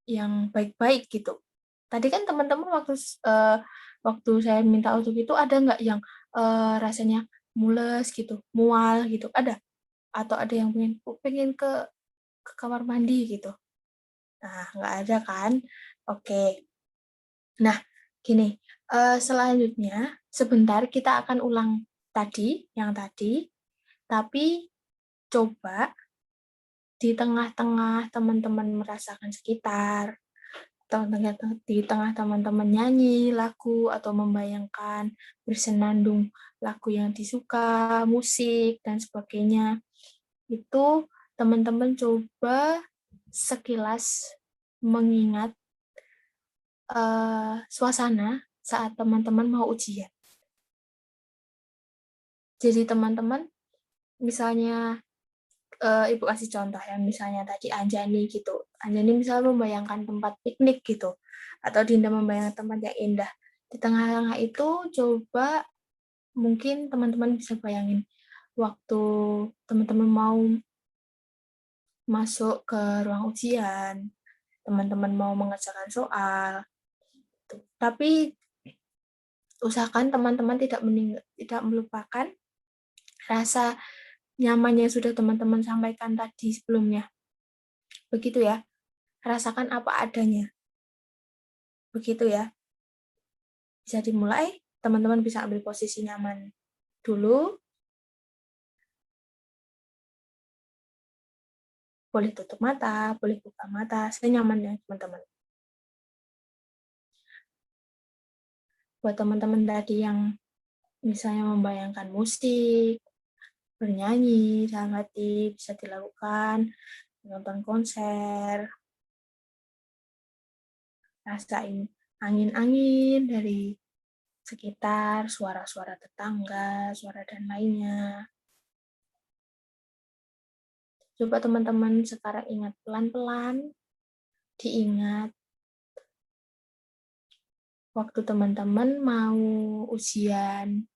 yang baik-baik gitu. Tadi kan teman-teman waktu saya minta untuk itu ada nggak yang rasanya mules gitu, mual gitu, ada? Atau ada yang pengen ke kamar mandi gitu? Nah, nggak ada kan? Oke. Nah, gini, selanjutnya sebentar kita akan ulang yang tadi, tapi coba di tengah-tengah teman-teman merasakan sekitar, di tengah teman-teman nyanyi lagu atau membayangkan bersenandung lagu yang disuka, musik, dan sebagainya, itu teman-teman coba sekilas mengingat suasana saat teman-teman mau ujian. Jadi teman-teman, misalnya Ibu kasih contoh ya, misalnya tadi Anjani gitu. Anjani misalnya membayangkan tempat piknik gitu, atau Dinda membayangkan tempat yang indah. Di tengah-tengah itu coba mungkin teman-teman bisa bayangin waktu teman-teman mau masuk ke ruang ujian, teman-teman mau mengerjakan soal, tapi usahakan teman-teman tidak melupakan rasa nyaman yang sudah teman-teman sampaikan tadi sebelumnya. Begitu ya. Rasakan apa adanya. Begitu ya. Bisa dimulai, teman-teman bisa ambil posisi nyaman dulu. Boleh tutup mata, boleh buka mata, senyamannya teman-teman. Buat teman-teman tadi yang misalnya membayangkan musik, bernyanyi, dalam hati bisa dilakukan, menonton konser, rasain angin-angin dari sekitar, suara-suara tetangga, suara dan lainnya. Coba teman-teman sekarang ingat pelan-pelan, diingat waktu teman-teman mau ujian,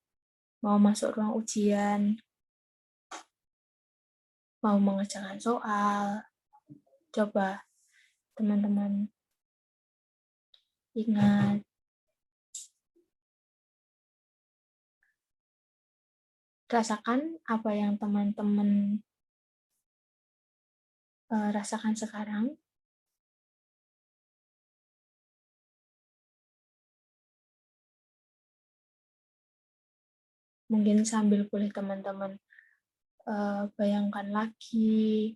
mau masuk ruang ujian, mau mengerjakan soal, coba teman-teman ingat rasakan apa yang teman-teman rasakan sekarang. Mungkin sambil boleh teman-teman bayangkan lagi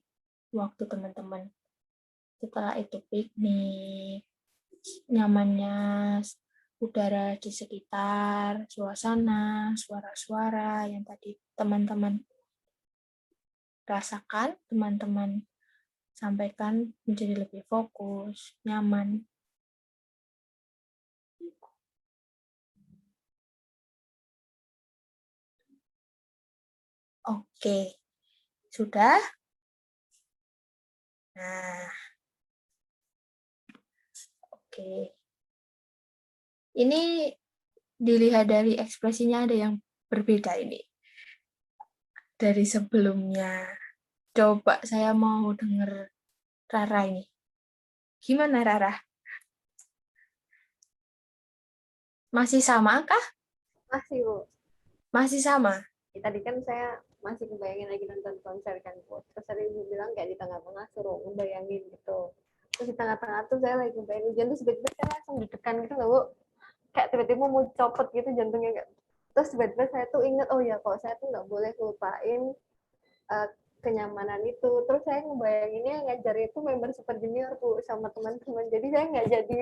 waktu teman-teman setelah itu piknik, nyamannya udara di sekitar, suasana, suara-suara yang tadi teman-teman rasakan, teman-teman sampaikan menjadi lebih fokus, nyaman. Oke, sudah? Nah, oke. Ini dilihat dari ekspresinya ada yang berbeda ini. Dari sebelumnya. Coba saya mau dengar Rara ini. Gimana Rara? Masih sama kah? Masih, Bu. Masih sama? Ya, tadi kan saya masih kebayangin lagi nonton konser kan, Bu. Terus tadi Ibu bilang kayak di tengah-tengah suruh ngebayangin gitu. Terus di tengah-tengah tuh saya lagi bayangin hujan, terus tiba-tiba saya langsung deg-degan gitu loh, Bu. Kayak tiba-tiba mau copot gitu jantungnya. Kayak. Terus tiba-tiba saya tuh inget, oh ya kok saya tuh nggak boleh lupain kenyamanan itu. Terus saya ngebayanginnya ngajar itu member Super Junior, Bu, sama teman-teman. Jadi saya nggak jadi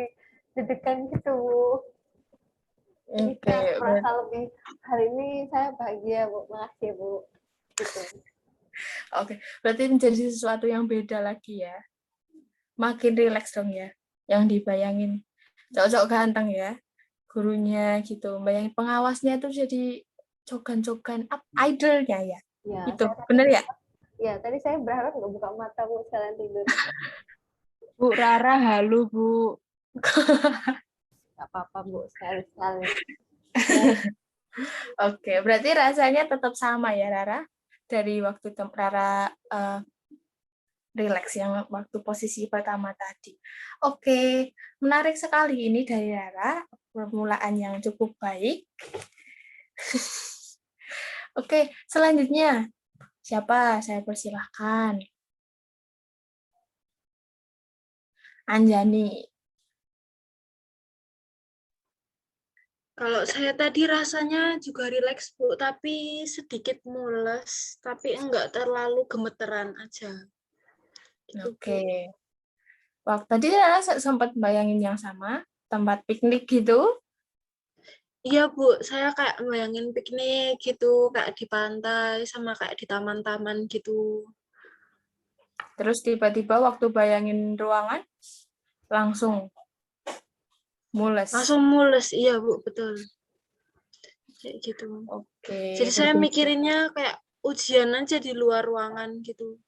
deg-degan gitu, Bu. Jadi saya merasa lebih, hari ini saya bahagia, Bu. Makasih, Bu. Gitu. Oke, berarti menjadi sesuatu yang beda lagi ya. Makin rileks dong ya, yang dibayangin. Cocok ganteng ya, gurunya gitu. Bayangin pengawasnya itu jadi cogan-cogan idolnya ya. Ya, Itu, bener ya? Ya, tadi saya berharap nggak buka mata, Bu, sekalian tidur. Bu Rara, halo Bu. Nggak apa-apa, Bu, sekali-sekali. Oke, berarti rasanya tetap sama ya, Rara? Dari waktu Rara relax yang waktu posisi pertama tadi. Oke, menarik sekali ini dari Rara, permulaan yang cukup baik. Oke, selanjutnya siapa? Saya persilahkan. Anjani. Kalau saya tadi rasanya juga rileks, Bu, tapi sedikit mules, tapi enggak terlalu gemeteran aja. Gitu, Oke. Waktu tadi Rara sempat bayangin yang sama, tempat piknik gitu. Iya, Bu, saya kayak bayangin piknik gitu, kayak di pantai sama kayak di taman-taman gitu. Terus tiba-tiba waktu bayangin ruangan, langsung mules. Langsung mules, iya, Bu, betul. Kayak gitu. Oke. Jadi saya mikirinnya kayak ujian aja di luar ruangan gitu.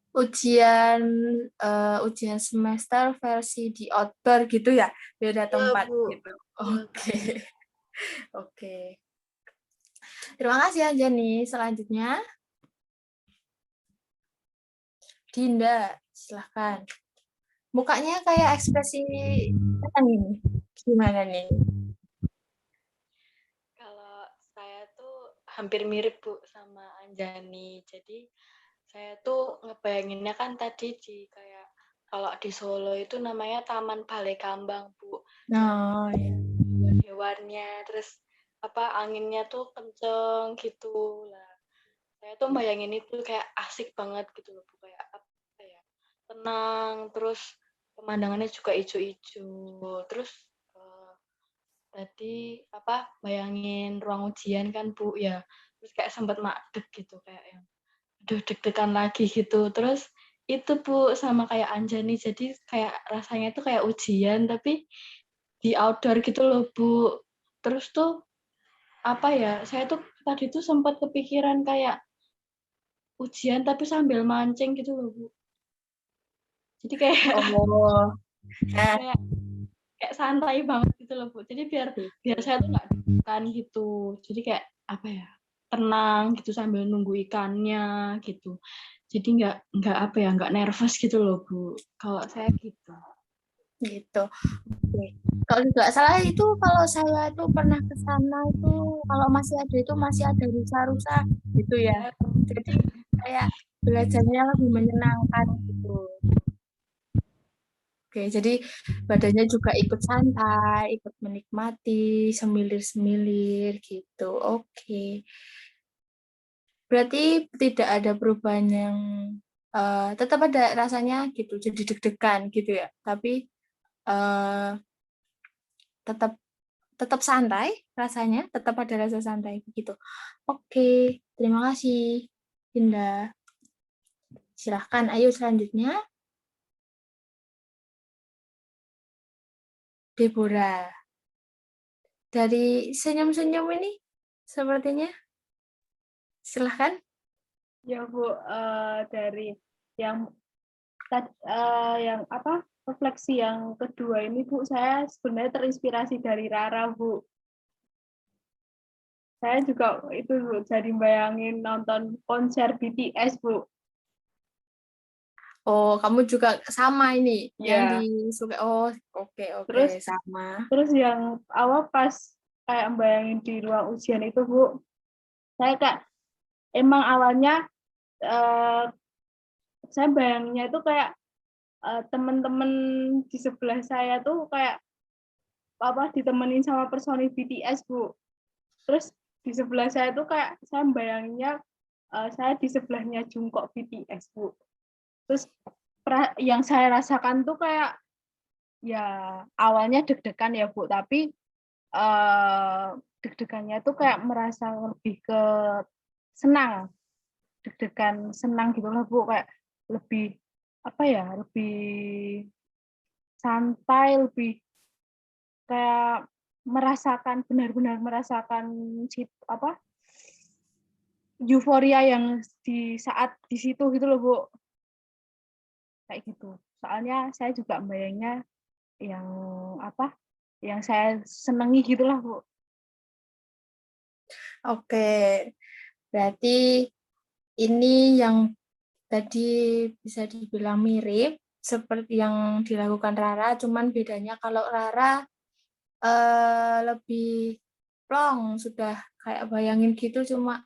Ujian semester versi di outdoor gitu ya, beda tempat Bu. gitu. Oke. Oke. Terima kasih Anjani. Selanjutnya Dinda, silahkan. Mukanya kayak ekspresi apa ini? Gimana nih? Kalau saya tuh hampir mirip Bu sama Anjani. Jadi saya tuh ngebayanginnya kan tadi di kayak kalau di Solo itu namanya Taman Balai Kambang, Bu. Oh, ya. Hewannya, terus apa anginnya tuh kenceng gitu lah. Saya tuh bayangin itu kayak asik banget gitu loh, Bu. Kayak apa ya? Tenang, terus pemandangannya juga hijau-hijau. Terus tadi apa bayangin ruang ujian kan Bu ya. Terus kayak sempat madeg gitu kayak yang aduh deg-degan lagi gitu. Terus itu Bu sama kayak Anjani, jadi kayak rasanya tuh kayak ujian tapi di outdoor gitu loh Bu. Terus tuh apa ya, saya tuh tadi tuh sempat kepikiran kayak ujian tapi sambil mancing gitu loh Bu. Jadi kayak kayak santai banget gitu loh Bu. Jadi biar saya tuh nggak deg-degan gitu. Jadi kayak apa ya, tenang gitu sambil nunggu ikannya gitu. Jadi nggak nervous gitu loh Bu. Kalau saya gitu. Gitu. Oke. Kalau tidak salah itu kalau saya itu pernah ke sana itu kalau masih ada rusa-rusa gitu ya. Jadi kayak belajarnya lebih menyenangkan gitu. Oke, jadi badannya juga ikut santai, ikut menikmati, semilir-semilir gitu. Oke. Berarti tidak ada perubahan yang tetap ada rasanya gitu, jadi deg-degan gitu ya. Tapi eh, tetap tetap santai rasanya, tetap ada rasa santai begitu. Oke, terima kasih, Dinda. Silahkan, ayo selanjutnya, Deborah. Dari senyum-senyum ini, sepertinya, silahkan. Ya Bu, dari yang yang apa refleksi yang kedua ini Bu, saya sebenarnya terinspirasi dari Rara Bu. Saya juga itu Bu, jadi bayangin nonton konser BTS Bu. Oh, kamu juga sama ini yang Ya. disukai. Oh, oke, Terus sama. terus yang awal pas kayak bayangin di ruang ujian itu Bu, saya kayak emang awalnya saya bayanginnya itu kayak teman-teman di sebelah saya tuh kayak apa ditemenin sama personil BTS Bu. Terus di sebelah saya tuh kayak saya bayanginnya saya di sebelahnya Jungkook BTS Bu. Terus yang saya rasakan tuh kayak ya awalnya deg-degan ya Bu, tapi deg-degannya tuh kayak merasa lebih ke senang, deg-degan senang gitu lah Bu, kayak lebih apa ya, lebih santai, lebih kayak merasakan benar-benar merasakan apa euforia yang di saat di situ gitu loh Bu, kayak gitu. Soalnya saya juga bayangnya yang apa yang saya senangi gitulah Bu. Oke, berarti ini yang tadi bisa dibilang mirip seperti yang dilakukan Rara, cuman bedanya kalau Rara lebih plong, sudah kayak bayangin gitu cuma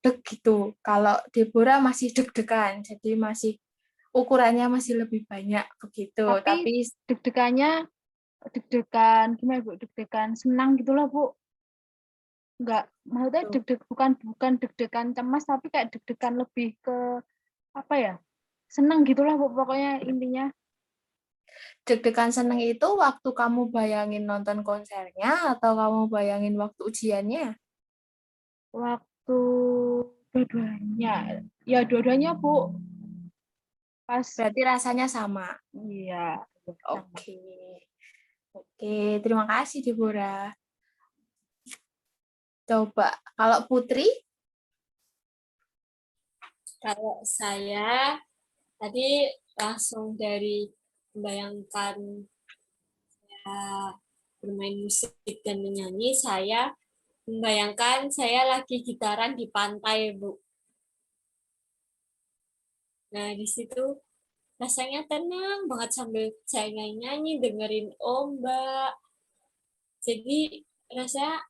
deg gitu. Kalau Deborah masih deg-degan, jadi masih ukurannya masih lebih banyak begitu. Tapi deg-degannya deg-degan gimana Bu? Deg-degan senang gitulah Bu. Enggak, maksudnya deg-deg bukan deg-degan cemas tapi kayak deg-degan lebih ke apa ya? Senang gitulah Bu, pokoknya intinya. Deg-degan seneng itu waktu kamu bayangin nonton konsernya atau kamu bayangin waktu ujiannya? Waktu dua-duanya. Ya dua-duanya Bu. Pas Berarti rasanya sama. iya. Oke. Oke, terima kasih Deborah. Coba kalau Putri, Kalau saya tadi langsung dari membayangkan bermain musik dan menyanyi, saya membayangkan saya lagi gitaran di pantai, Bu. Nah, di situ rasanya tenang banget sambil saya nyanyi, dengerin ombak. Jadi rasanya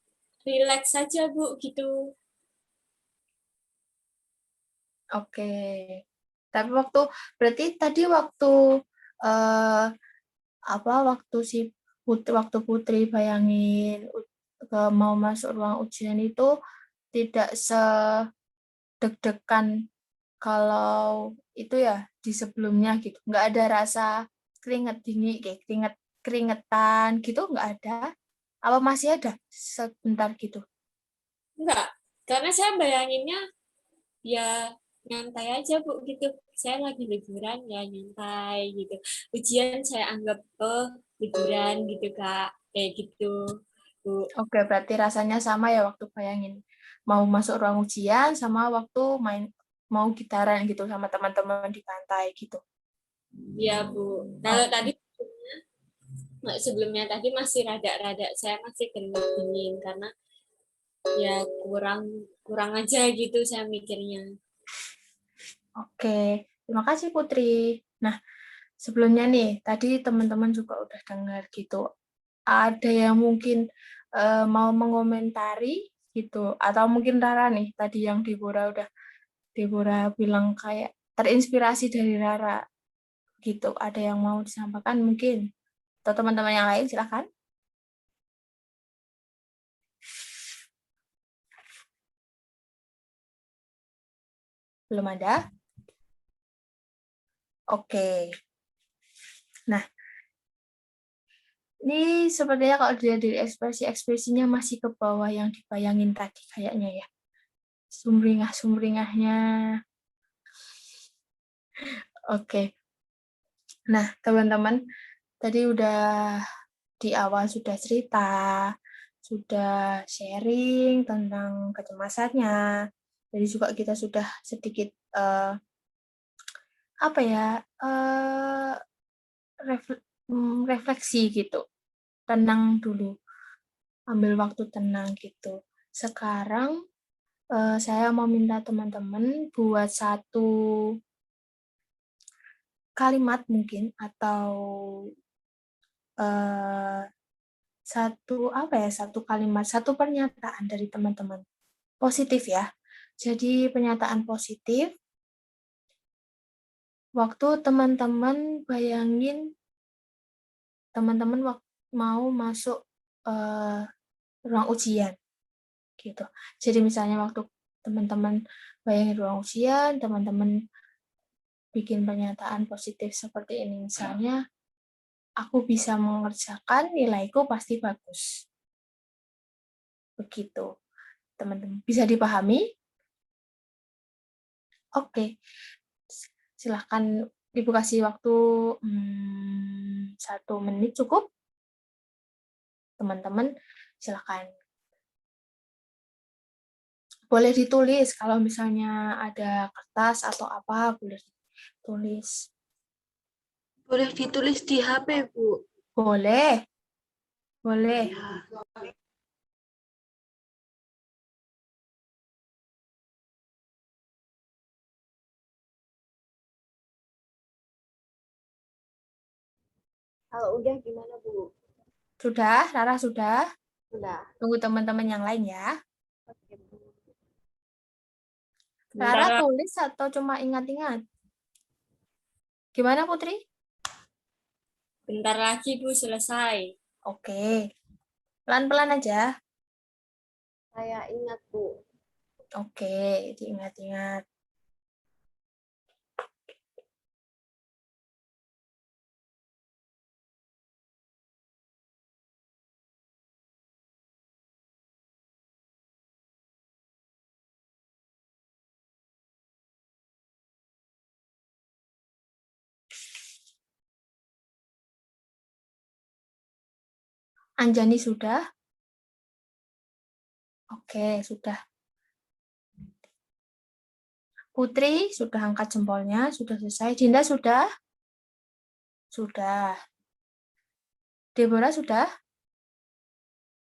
rileks saja, Bu, gitu. oke. Tapi berarti tadi waktu eh, waktu waktu Putri bayangin mau masuk ruang ujian itu tidak sedeg-degan kalau itu ya di sebelumnya gitu. Nggak ada rasa keringet dingin, kayak keringetan gitu nggak ada. Apa masih ada sebentar gitu? Enggak, karena saya bayanginnya ya nyantai aja Bu gitu. Saya lagi liburan ya nyantai gitu. Ujian saya anggap liburan gitu Kak. Kayak gitu Bu. Oke, berarti rasanya sama ya waktu bayangin mau masuk ruang ujian sama waktu mau gitaran gitu sama teman-teman di pantai gitu. Iya Bu. Kalau tadi sebelumnya tadi masih rada-rada saya masih keringat dingin karena ya kurang aja gitu saya mikirnya. Oke, terima kasih Putri. Nah, sebelumnya nih, tadi teman-teman juga udah dengar gitu. Ada yang mungkin mau mengomentari gitu, atau mungkin Rara nih, tadi yang Deborah udah Deborah bilang kayak terinspirasi dari Rara gitu. Ada yang mau disampaikan mungkin? Atau teman-teman yang lain silakan. Belum ada? Oke. Nah, ini sepertinya kalau dilihat dari ekspresi-ekspresinya masih ke bawah yang dibayangin tadi kayaknya ya. Sumringah-sumringahnya. Oke. Nah, teman-teman, tadi udah di awal sudah cerita, sudah sharing tentang kecemasannya. Jadi juga kita sudah sedikit apa ya, refleksi gitu. Tenang dulu, ambil waktu tenang gitu. Sekarang saya mau minta teman-teman buat satu kalimat mungkin atau satu kalimat, satu pernyataan dari teman-teman positif ya. Jadi pernyataan positif waktu teman-teman bayangin teman-teman mau masuk ruang ujian gitu. Jadi misalnya waktu teman-teman bayangin ruang ujian, teman-teman bikin pernyataan positif seperti ini misalnya, aku bisa mengerjakan, nilaiku pasti bagus. Begitu. Teman-teman bisa dipahami? Oke. Silahkan Ibu kasih waktu 1 menit cukup. Teman-teman silahkan. Boleh ditulis kalau misalnya ada kertas atau apa, boleh ditulis. Boleh ditulis di HP, Bu. Boleh. Boleh. Kalau udah gimana, Bu? Sudah, Rara sudah. Udah. Tunggu teman-teman yang lain ya. Oke, Bu. Rara Bentar, tulis atau cuma ingat-ingat? Gimana Putri? bentar lagi Bu selesai. Oke. Pelan-pelan aja. Saya ingat, Bu. Oke, diingat-ingat. Anjani sudah? Oke, sudah. Putri sudah angkat jempolnya, sudah selesai. Dinda sudah? Sudah. Deborah sudah?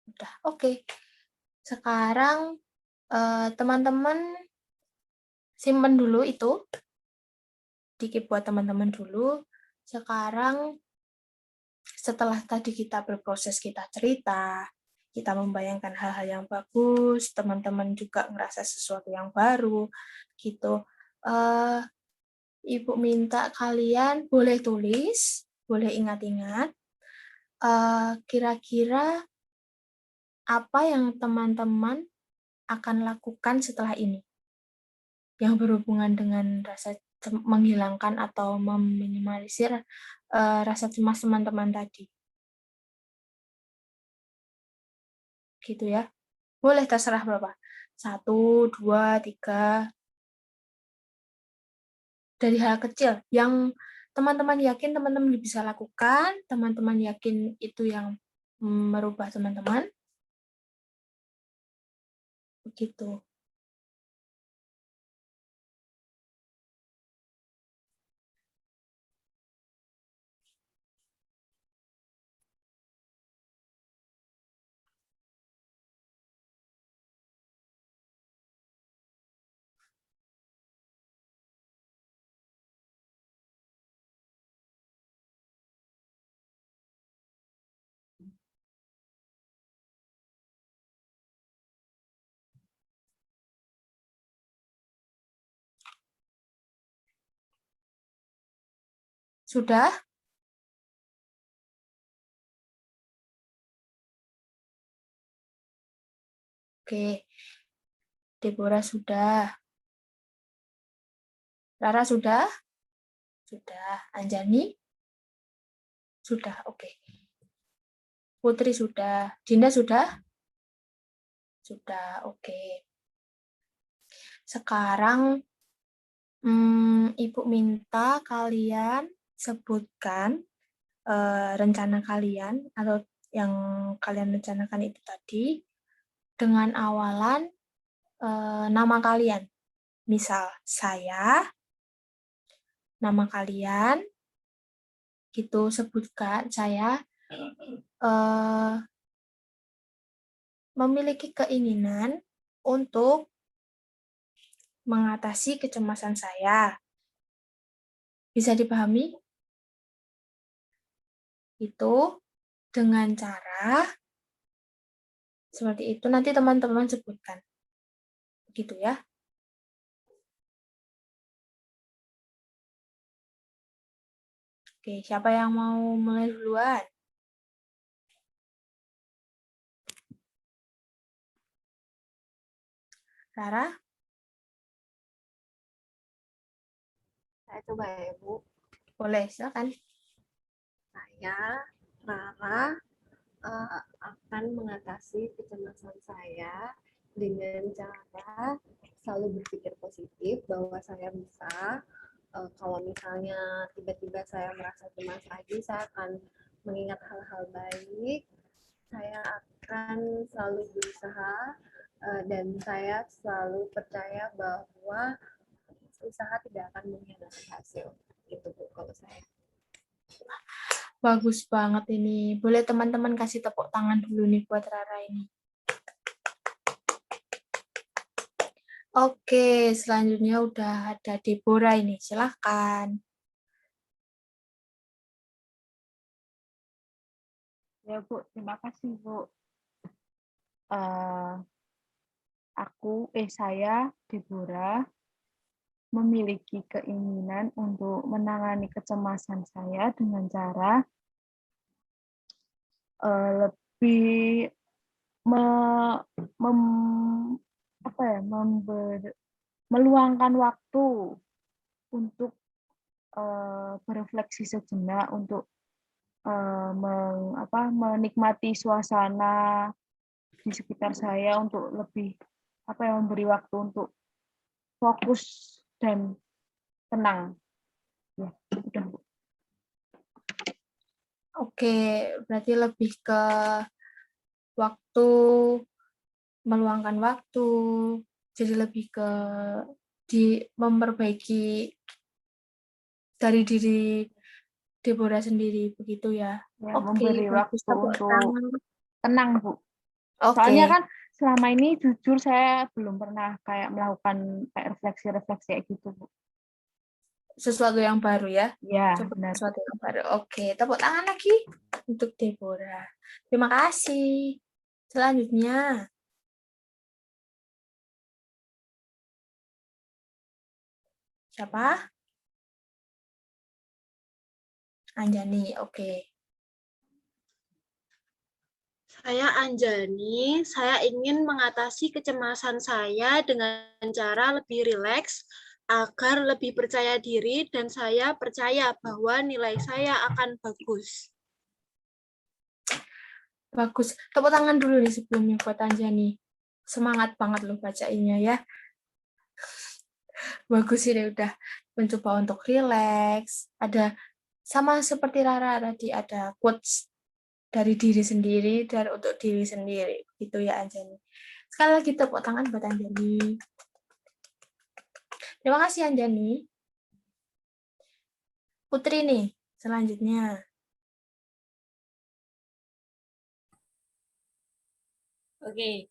Sudah. Oke. Sekarang teman-teman simpen dulu itu. Dikit buat teman-teman dulu. Sekarang setelah tadi kita berproses, kita cerita, kita membayangkan hal-hal yang bagus, teman-teman juga ngerasa sesuatu yang baru, gitu. Ibu minta kalian boleh tulis, boleh ingat-ingat, kira-kira apa yang teman-teman akan lakukan setelah ini, yang berhubungan dengan rasa menghilangkan atau meminimalisir rasa cemas teman-teman tadi. Gitu ya. Boleh terserah berapa. 1, 2, 3. Dari hal kecil yang teman-teman yakin teman-teman bisa lakukan, teman-teman yakin itu yang merubah teman-teman. Begitu. Sudah? Oke. Deborah sudah. Rara sudah? Sudah. Anjani? Sudah. Oke. Putri sudah. Dinda sudah? Sudah. Oke. Sekarang Ibu minta kalian sebutkan rencana kalian atau yang kalian rencanakan itu tadi dengan awalan nama kalian. Misal saya, nama kalian, gitu sebutkan saya memiliki keinginan untuk mengatasi kecemasan saya. Bisa dipahami? Itu dengan cara seperti itu. Nanti teman-teman sebutkan. Begitu ya. Oke, siapa yang mau mulai duluan? Rara? Saya coba ya, Bu. Boleh, silakan. Saya, Rara, akan mengatasi kecemasan saya dengan cara selalu berpikir positif bahwa saya bisa. Kalau misalnya tiba-tiba saya merasa cemas lagi, saya akan mengingat hal-hal baik. Saya akan selalu berusaha dan saya selalu percaya bahwa usaha tidak akan mengkhianati hasil. Itu Bu kalau saya. Bagus banget ini. Boleh teman-teman kasih tepuk tangan dulu nih buat Rara ini. Oke, selanjutnya udah ada Deborah ini. Silahkan. Ya Bu, terima kasih Bu. Saya, Deborah, memiliki keinginan untuk menangani kecemasan saya dengan cara lebih meluangkan waktu untuk berefleksi sejenak, untuk menikmati suasana di sekitar saya, untuk lebih memberi waktu untuk fokus dan tenang. Ya, udah Bu. Oke, berarti lebih ke waktu, meluangkan waktu, jadi lebih ke memperbaiki dari diri Deborah sendiri, begitu ya? Ya, Oke, memberi waktu tepuk untuk tangan. tenang Bu. Oke. Soalnya kan selama ini jujur saya belum pernah kayak melakukan kayak refleksi-refleksi kayak gitu Bu. Sesuatu yang baru ya? Ya, Coba benar. sesuatu yang baru. Oke, tepuk tangan lagi untuk Deborah. Terima kasih. Selanjutnya, siapa? Anjani, oke. Saya Anjani, saya ingin mengatasi kecemasan saya dengan cara lebih rileks agar lebih percaya diri dan saya percaya bahwa nilai saya akan bagus. Bagus. Tepuk tangan dulu nih sebelumnya buat Anjani. Semangat banget loh bacainnya ya. Bagus ini udah mencoba untuk rileks. Ada sama seperti Rara tadi, ada quotes dari diri sendiri dan untuk diri sendiri. Gitu ya Anjani. Sekali lagi tepuk tangan buat Anjani. Terima kasih Anjani. Putri nih, selanjutnya. Oke,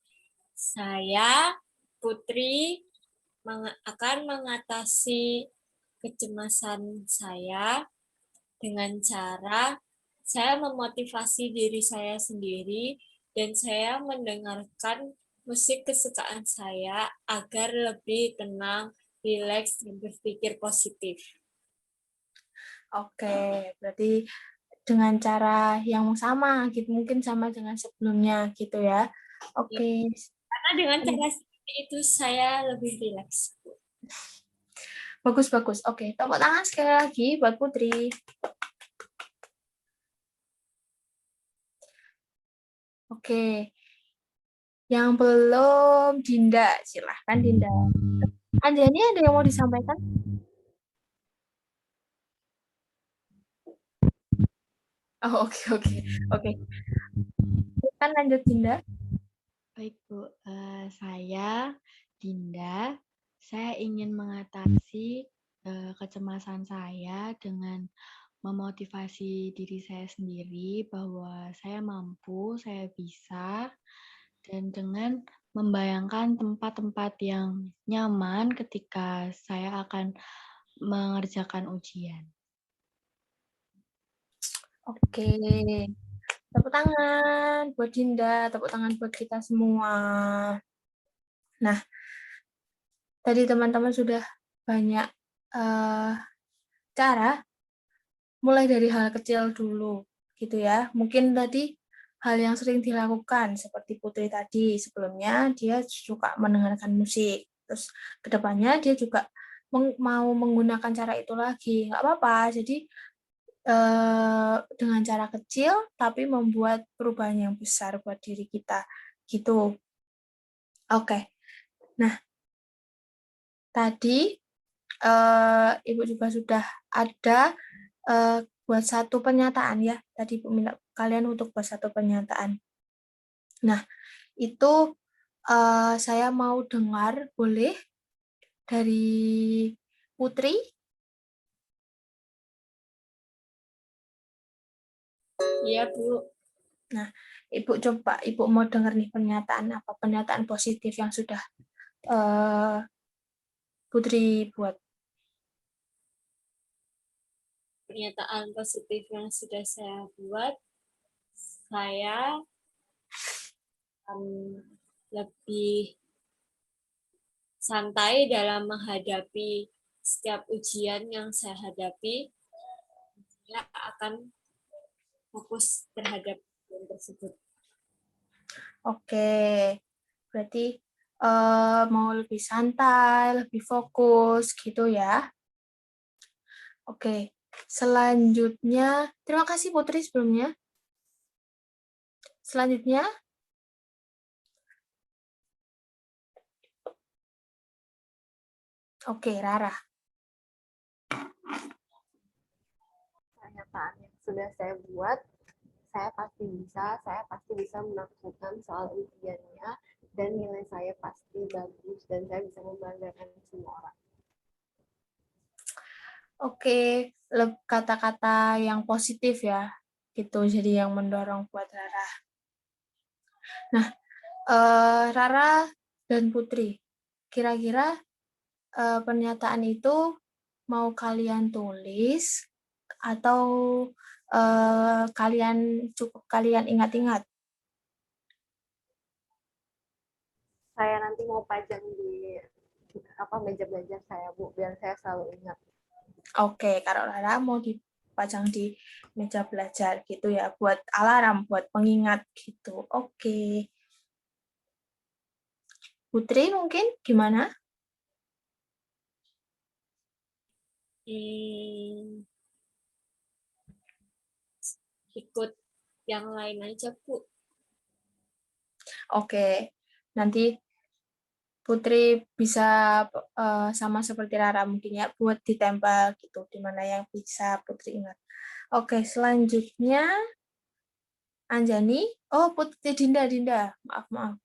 saya Putri akan mengatasi kecemasan saya dengan cara saya memotivasi diri saya sendiri dan saya mendengarkan musik kesukaan saya agar lebih tenang, rileks, dan berpikir positif. Oke, berarti dengan cara yang sama gitu, mungkin sama dengan sebelumnya gitu ya. Oke. Karena dengan cara seperti itu saya lebih rileks. Bagus. Oke, tepuk tangan sekali lagi buat Putri. Oke. Yang belum Dinda, silahkan Dinda. Anjani ada yang mau disampaikan? Oh, oke. Kan lanjut Dinda. Baik, Bu. Saya, Dinda, saya ingin mengatasi kecemasan saya dengan memotivasi diri saya sendiri bahwa saya mampu, saya bisa, dan dengan membayangkan tempat-tempat yang nyaman ketika saya akan mengerjakan ujian. Oke. Tepuk tangan buat Dinda, tepuk tangan buat kita semua. Nah, tadi teman-teman sudah banyak cara, mulai dari hal kecil dulu, gitu ya. Mungkin tadi hal yang sering dilakukan, seperti Putri tadi, sebelumnya dia suka mendengarkan musik. Terus kedepannya dia juga mau menggunakan cara itu lagi. Nggak apa-apa, jadi dengan cara kecil, tapi membuat perubahan yang besar buat diri kita, gitu. Oke. Nah, tadi Ibu juga sudah ada buat satu pernyataan ya. Tadi Ibu minta kalian untuk buat satu pernyataan. Nah, itu saya mau dengar, boleh dari Putri? Iya, Bu. Nah, Ibu coba, Ibu mau dengar nih pernyataan positif yang sudah Putri buat. Pernyataan positif yang sudah saya buat, saya lebih santai dalam menghadapi setiap ujian yang saya hadapi. Saya akan fokus terhadap ujian tersebut. Oke, berarti mau lebih santai, lebih fokus gitu ya. Oke, selanjutnya, terima kasih Putri sebelumnya. Selanjutnya, oke, Rara. Pernyataan yang sudah saya buat, saya pasti bisa menaklukkan soal ujiannya, dan nilai saya pasti bagus, dan saya bisa membanggakan semua orang. Oke, kata-kata yang positif ya, gitu. Jadi yang mendorong buat Rara. Nah, Rara dan Putri, kira-kira pernyataan itu mau kalian tulis atau cukup kalian ingat-ingat? Saya nanti mau pajang di meja belajar saya, Bu, biar saya selalu ingat. Oke, kalau Rara mau dipajang di meja belajar gitu ya, buat alarm, buat pengingat gitu. Oke. Putri mungkin gimana? Ikut yang lain aja, Bu. Oke, nanti Putri bisa sama seperti Rara mungkin ya, buat ditempel gitu, di mana yang bisa Putri ingat. Oke, selanjutnya Anjani. Oh, Putri Dinda. Maaf.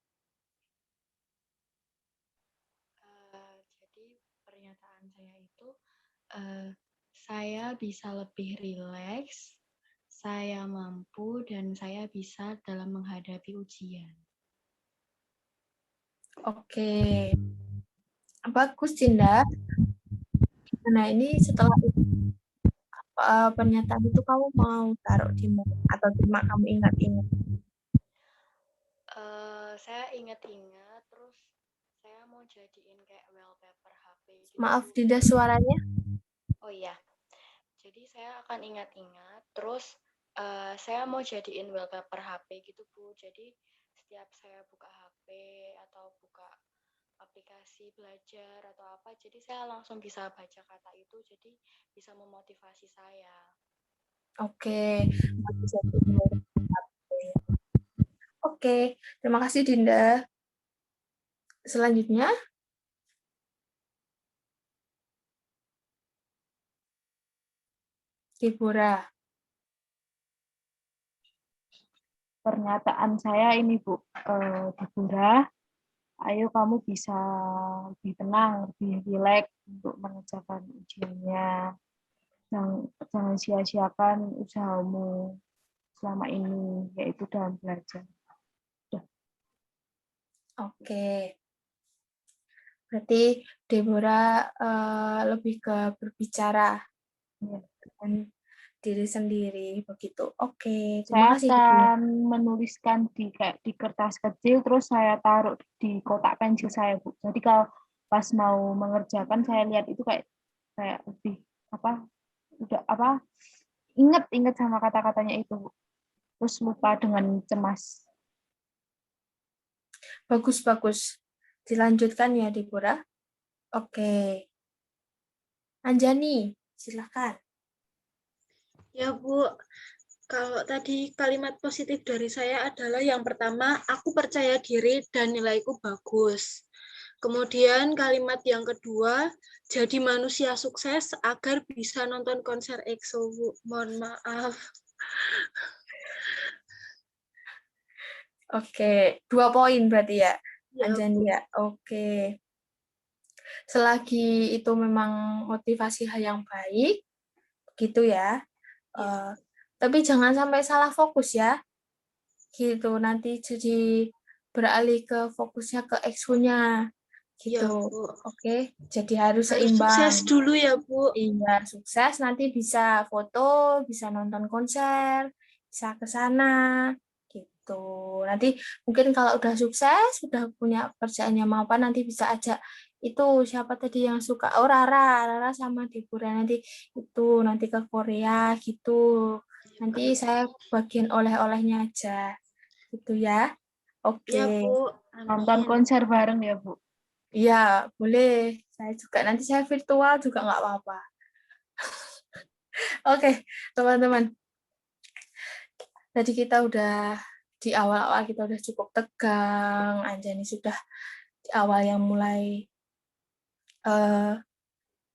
Jadi pernyataan saya itu, saya bisa lebih rileks, saya mampu, dan saya bisa dalam menghadapi ujian. Oke. Bagus, Dinda. Nah, ini setelah pernyataan itu kamu mau taruh di mana? Atau cuma kamu ingat-ingat? Saya ingat-ingat, terus saya mau jadiin kayak wallpaper HP gitu. Maaf, Dinda, suaranya. Oh iya, jadi saya saya akan ingat-ingat. Terus saya mau jadiin wallpaper HP gitu, Bu. Jadi setiap saya buka HP atau buka aplikasi belajar atau apa, jadi saya langsung bisa baca kata itu, jadi bisa memotivasi saya. Oke. Oke, terima kasih Dinda. Selanjutnya, Deborah. Pernyataan saya ini, Bu, Deborah, ayo kamu bisa lebih tenang, lebih rileks untuk mengerjakan ujiannya. Jangan sia-siakan usahamu selama ini, yaitu dalam belajar. Oke. Berarti Deborah lebih ke berbicara Ya. dengan diri sendiri begitu. Oke, terima Saya kasih Deborah. akan menuliskan di kertas kecil, terus saya taruh di kotak pensil saya, Bu. Jadi kalau pas mau mengerjakan, saya lihat itu kayak lebih ingat sama kata-katanya itu, Bu. Terus lupa dengan cemas. Bagus. Dilanjutkan ya Deborah. Oke. Anjani, silakan. Ya, Bu. Kalau tadi kalimat positif dari saya adalah yang pertama, aku percaya diri dan nilaiku bagus. Kemudian kalimat yang kedua, jadi manusia sukses agar bisa nonton konser EXO, Bu. Mohon maaf. Oke, 2 poin berarti ya, Ya, Anjani Bu. ya. Oke. Selagi itu memang motivasi hal yang baik, gitu ya. Ya. Tapi jangan sampai salah fokus ya. Gitu, nanti jadi beralih ke fokusnya ke EXO-nya. Ya, Gitu. Bu. Oke, jadi harus Harus sukses seimbang. dulu ya, Bu. Iya, sukses nanti bisa foto, bisa nonton konser, bisa ke sana, gitu. Nanti mungkin kalau udah sukses, udah punya kerjaan yang mapan, nanti bisa ajak itu siapa tadi yang suka, oh Rara sama Deborah nanti itu nanti ke Korea gitu. Nanti saya bagian oleh-olehnya aja, gitu ya. Ya, Oke. Bu. Nonton Amin. konser bareng ya, Bu. Iya, boleh. Saya juga nanti saya virtual juga nggak apa-apa. Oke, teman-teman. Tadi kita udah di awal-awal kita udah cukup tegang, Anjani sudah di awal yang mulai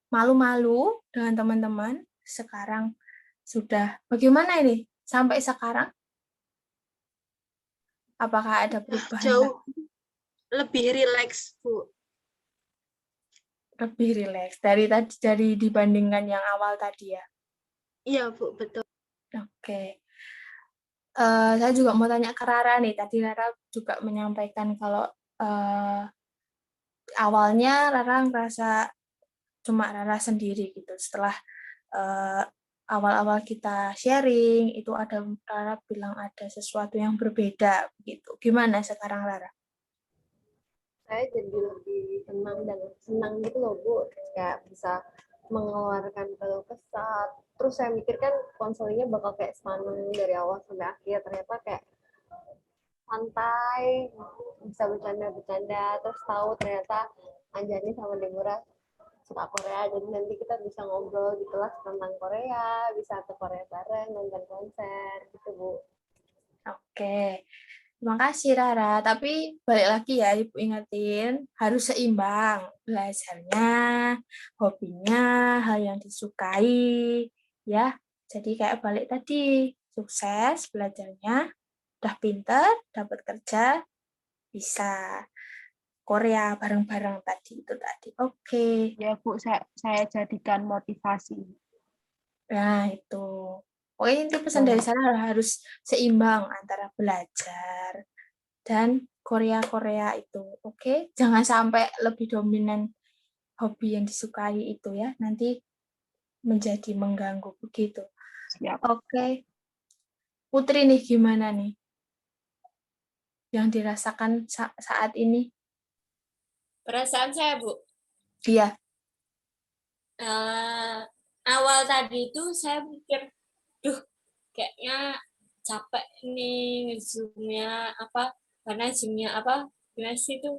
malu-malu dengan teman-teman. Sekarang sudah bagaimana ini sampai sekarang? Apakah ada perubahan Jauh lebih rileks, Bu. lebih rileks dari dibandingkan yang awal tadi ya? Iya, Bu, betul. Oke. Saya juga mau tanya ke Rara nih. Tadi Rara juga menyampaikan kalau awalnya Rara ngerasa cuma Rara sendiri gitu. Setelah awal-awal kita sharing, itu ada Rara bilang ada sesuatu yang berbeda begitu. Gimana sekarang Rara? Saya jadi lebih tenang dan senang gitu loh, Bu. Kayak bisa mengeluarkan keluh kesah. Terus saya mikir kan konselingnya bakal kayak sepaneng dari awal sampai akhir. Ternyata kayak santai, bisa bercanda-bercanda. Terus tahu ternyata Anjani sama Deborah suka Korea. Jadi nanti kita bisa ngobrol gitulah tentang Korea. Bisa ke Korea bareng, nonton konser gitu, Bu. Oke. Terima kasih Rara, tapi balik lagi ya Ibu ingetin, harus seimbang belajarnya, hobinya, hal yang disukai, ya. Jadi kayak balik tadi, sukses belajarnya, udah pinter, dapat kerja, bisa Korea bareng-bareng tadi itu tadi. Oke. Ya, Bu, saya jadikan motivasi. Nah, itu. Pokoknya itu pesan dari saya harus seimbang antara belajar dan Korea-Korea itu. Oke? Jangan sampai lebih dominan hobi yang disukai itu ya. Nanti menjadi mengganggu begitu. Siap. Oke. Putri nih gimana nih? Yang dirasakan saat ini? Perasaan saya, Bu, Iya. awal tadi itu saya mikir, duh kayaknya capek nih zoom-nya apa, karena zoom-nya apa, gimana sih itu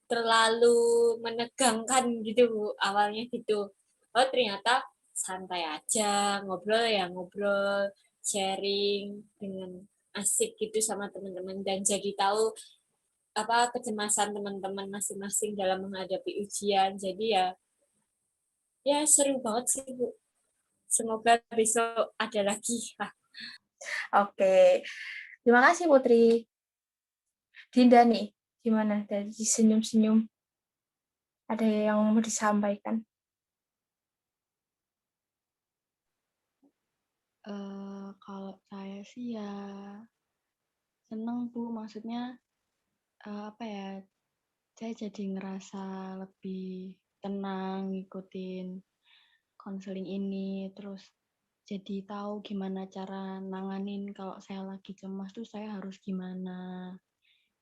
terlalu menegangkan gitu Bu, awalnya gitu. Oh ternyata santai aja, ngobrol ya ngobrol, sharing dengan asik gitu sama teman-teman dan jadi tahu apa kecemasan teman-teman masing-masing dalam menghadapi ujian. Jadi ya seru banget sih Bu. Semoga besok ada lagi. Oke. Terima kasih Putri. Dinda nih, gimana dari senyum-senyum? Ada yang mau disampaikan? Kalau saya sih ya seneng Bu, maksudnya apa ya, saya jadi ngerasa lebih tenang ngikutin konseling ini, terus jadi tahu gimana cara nanganin kalau saya lagi cemas tuh saya harus gimana,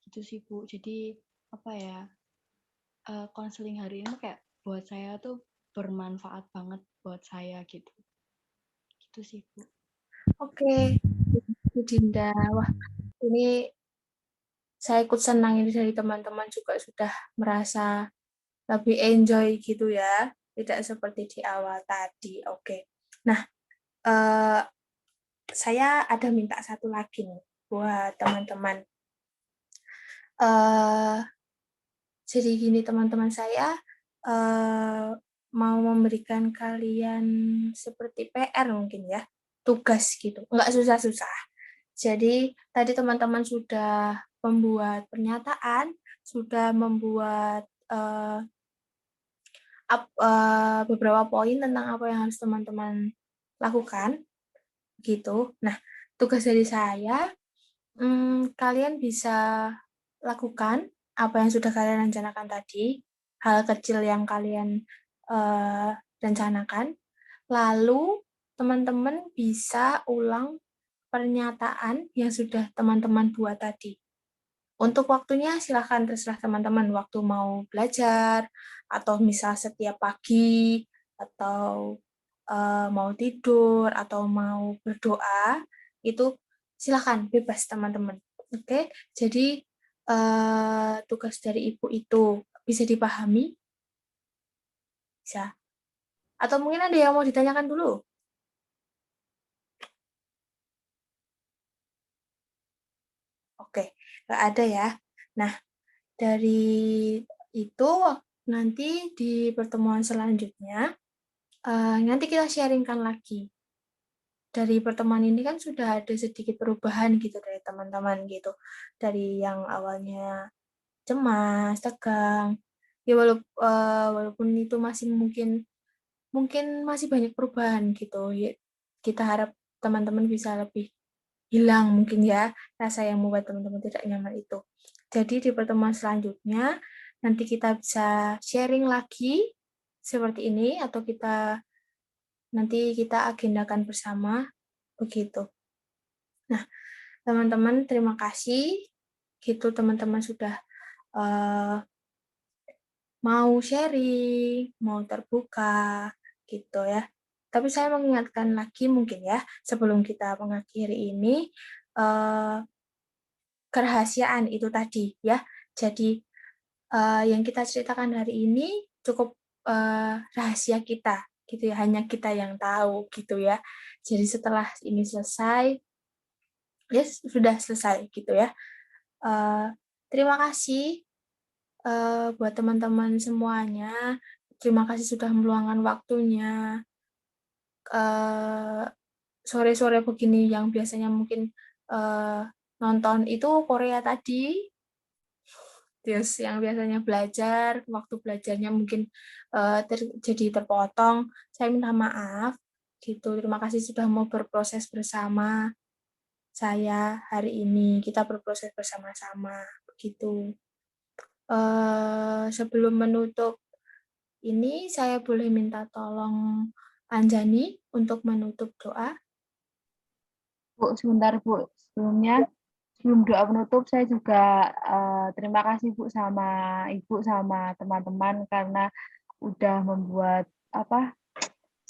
gitu sih Bu. Jadi apa ya, konseling hari ini kayak buat saya tuh bermanfaat banget buat saya gitu. Gitu sih Bu. Oke, Bu Dinda. Wah, ini saya ikut senang ini dari teman-teman juga sudah merasa lebih enjoy gitu ya. Tidak seperti di awal tadi. Oke. Nah, saya ada minta satu lagi nih buat teman-teman. Jadi gini teman-teman, saya mau memberikan kalian seperti PR mungkin ya, tugas gitu, nggak susah-susah. Jadi tadi teman-teman sudah membuat pernyataan, sudah membuat beberapa poin tentang apa yang harus teman-teman lakukan, gitu. Nah, tugas dari saya, kalian bisa lakukan apa yang sudah kalian rencanakan tadi, hal kecil yang kalian rencanakan, lalu teman-teman bisa ulang pernyataan yang sudah teman-teman buat tadi. Untuk waktunya silahkan terserah teman-teman, waktu mau belajar, atau misal setiap pagi, atau mau tidur, atau mau berdoa, itu silahkan, bebas teman-teman. Oke, jadi tugas dari Ibu itu bisa dipahami? Bisa. Atau mungkin ada yang mau ditanyakan dulu? Oke, nggak ada ya. Nah, dari itu nanti di pertemuan selanjutnya, nanti kita sharingkan lagi. Dari pertemuan ini kan sudah ada sedikit perubahan gitu dari teman-teman gitu. Dari yang awalnya cemas, tegang, ya walaupun itu masih mungkin masih banyak perubahan gitu. Ya, kita harap teman-teman bisa lebih hilang mungkin ya rasa yang membuat teman-teman tidak nyaman itu. Jadi di pertemuan selanjutnya nanti kita bisa sharing lagi seperti ini atau nanti kita agendakan bersama begitu. Nah, teman-teman terima kasih gitu teman-teman sudah mau sharing, mau terbuka gitu ya. Tapi saya mengingatkan lagi mungkin ya sebelum kita mengakhiri ini kerahasiaan itu tadi ya. Jadi yang kita ceritakan hari ini cukup rahasia kita gitu ya, hanya kita yang tahu gitu ya. Jadi setelah ini selesai, ya sudah selesai gitu ya. Terima kasih buat teman-teman semuanya. Terima kasih sudah meluangkan waktunya. Sore-sore begini yang biasanya mungkin nonton itu Korea tadi, terus yang biasanya belajar, waktu belajarnya mungkin jadi terpotong. Saya minta maaf, gitu. Terima kasih sudah mau berproses bersama saya hari ini. Kita berproses bersama-sama, begitu. Sebelum menutup ini, saya boleh minta tolong Anjani untuk menutup doa. Bu, sebentar Bu. Sebelum doa penutup, saya juga terima kasih Bu sama Ibu sama teman-teman karena udah membuat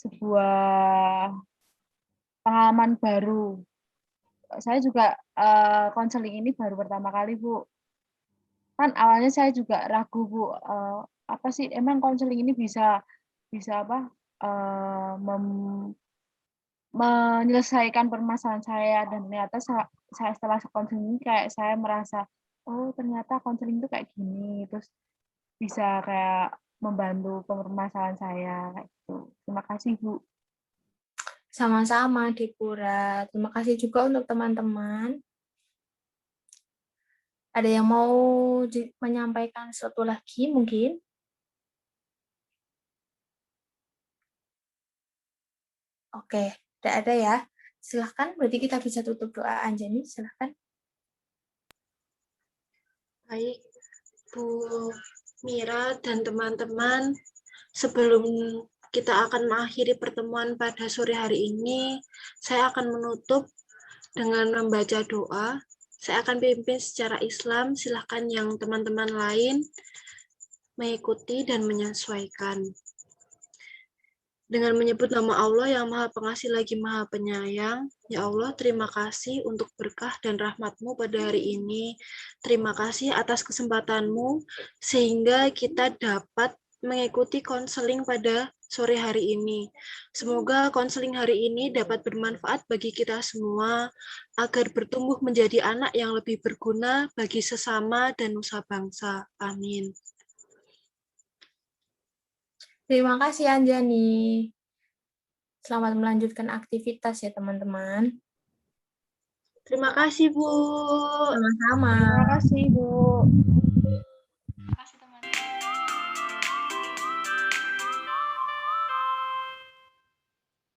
sebuah pengalaman baru. Saya juga konseling ini baru pertama kali, Bu. Kan awalnya saya juga ragu, Bu, apa sih emang konseling ini bisa apa, menyelesaikan permasalahan saya, dan ternyata saya setelah konseling ini kayak saya merasa, oh ternyata konseling itu kayak gini, terus bisa kayak membantu permasalahan saya kayak gitu. Terima kasih, Bu. Sama-sama, Dipura. Terima kasih juga untuk teman-teman. Ada yang mau menyampaikan sesuatu lagi mungkin? Oke, tidak ada ya. Silahkan, berarti kita bisa tutup doa. Anjani, silahkan. Baik, Bu Mira dan teman-teman, sebelum kita akan mengakhiri pertemuan pada sore hari ini, saya akan menutup dengan membaca doa. Saya akan pimpin secara Islam, silahkan yang teman-teman lain mengikuti dan menyesuaikan. Dengan menyebut nama Allah yang Maha Pengasih lagi Maha Penyayang, ya Allah, terima kasih untuk berkah dan rahmat-Mu pada hari ini. Terima kasih atas kesempatan-Mu, sehingga kita dapat mengikuti konseling pada sore hari ini. Semoga konseling hari ini dapat bermanfaat bagi kita semua, agar bertumbuh menjadi anak yang lebih berguna bagi sesama dan nusa bangsa. Amin. Terima kasih, Anjani. Selamat melanjutkan aktivitas ya, teman-teman. Terima kasih, Bu. Sama-sama. Terima kasih, Bu.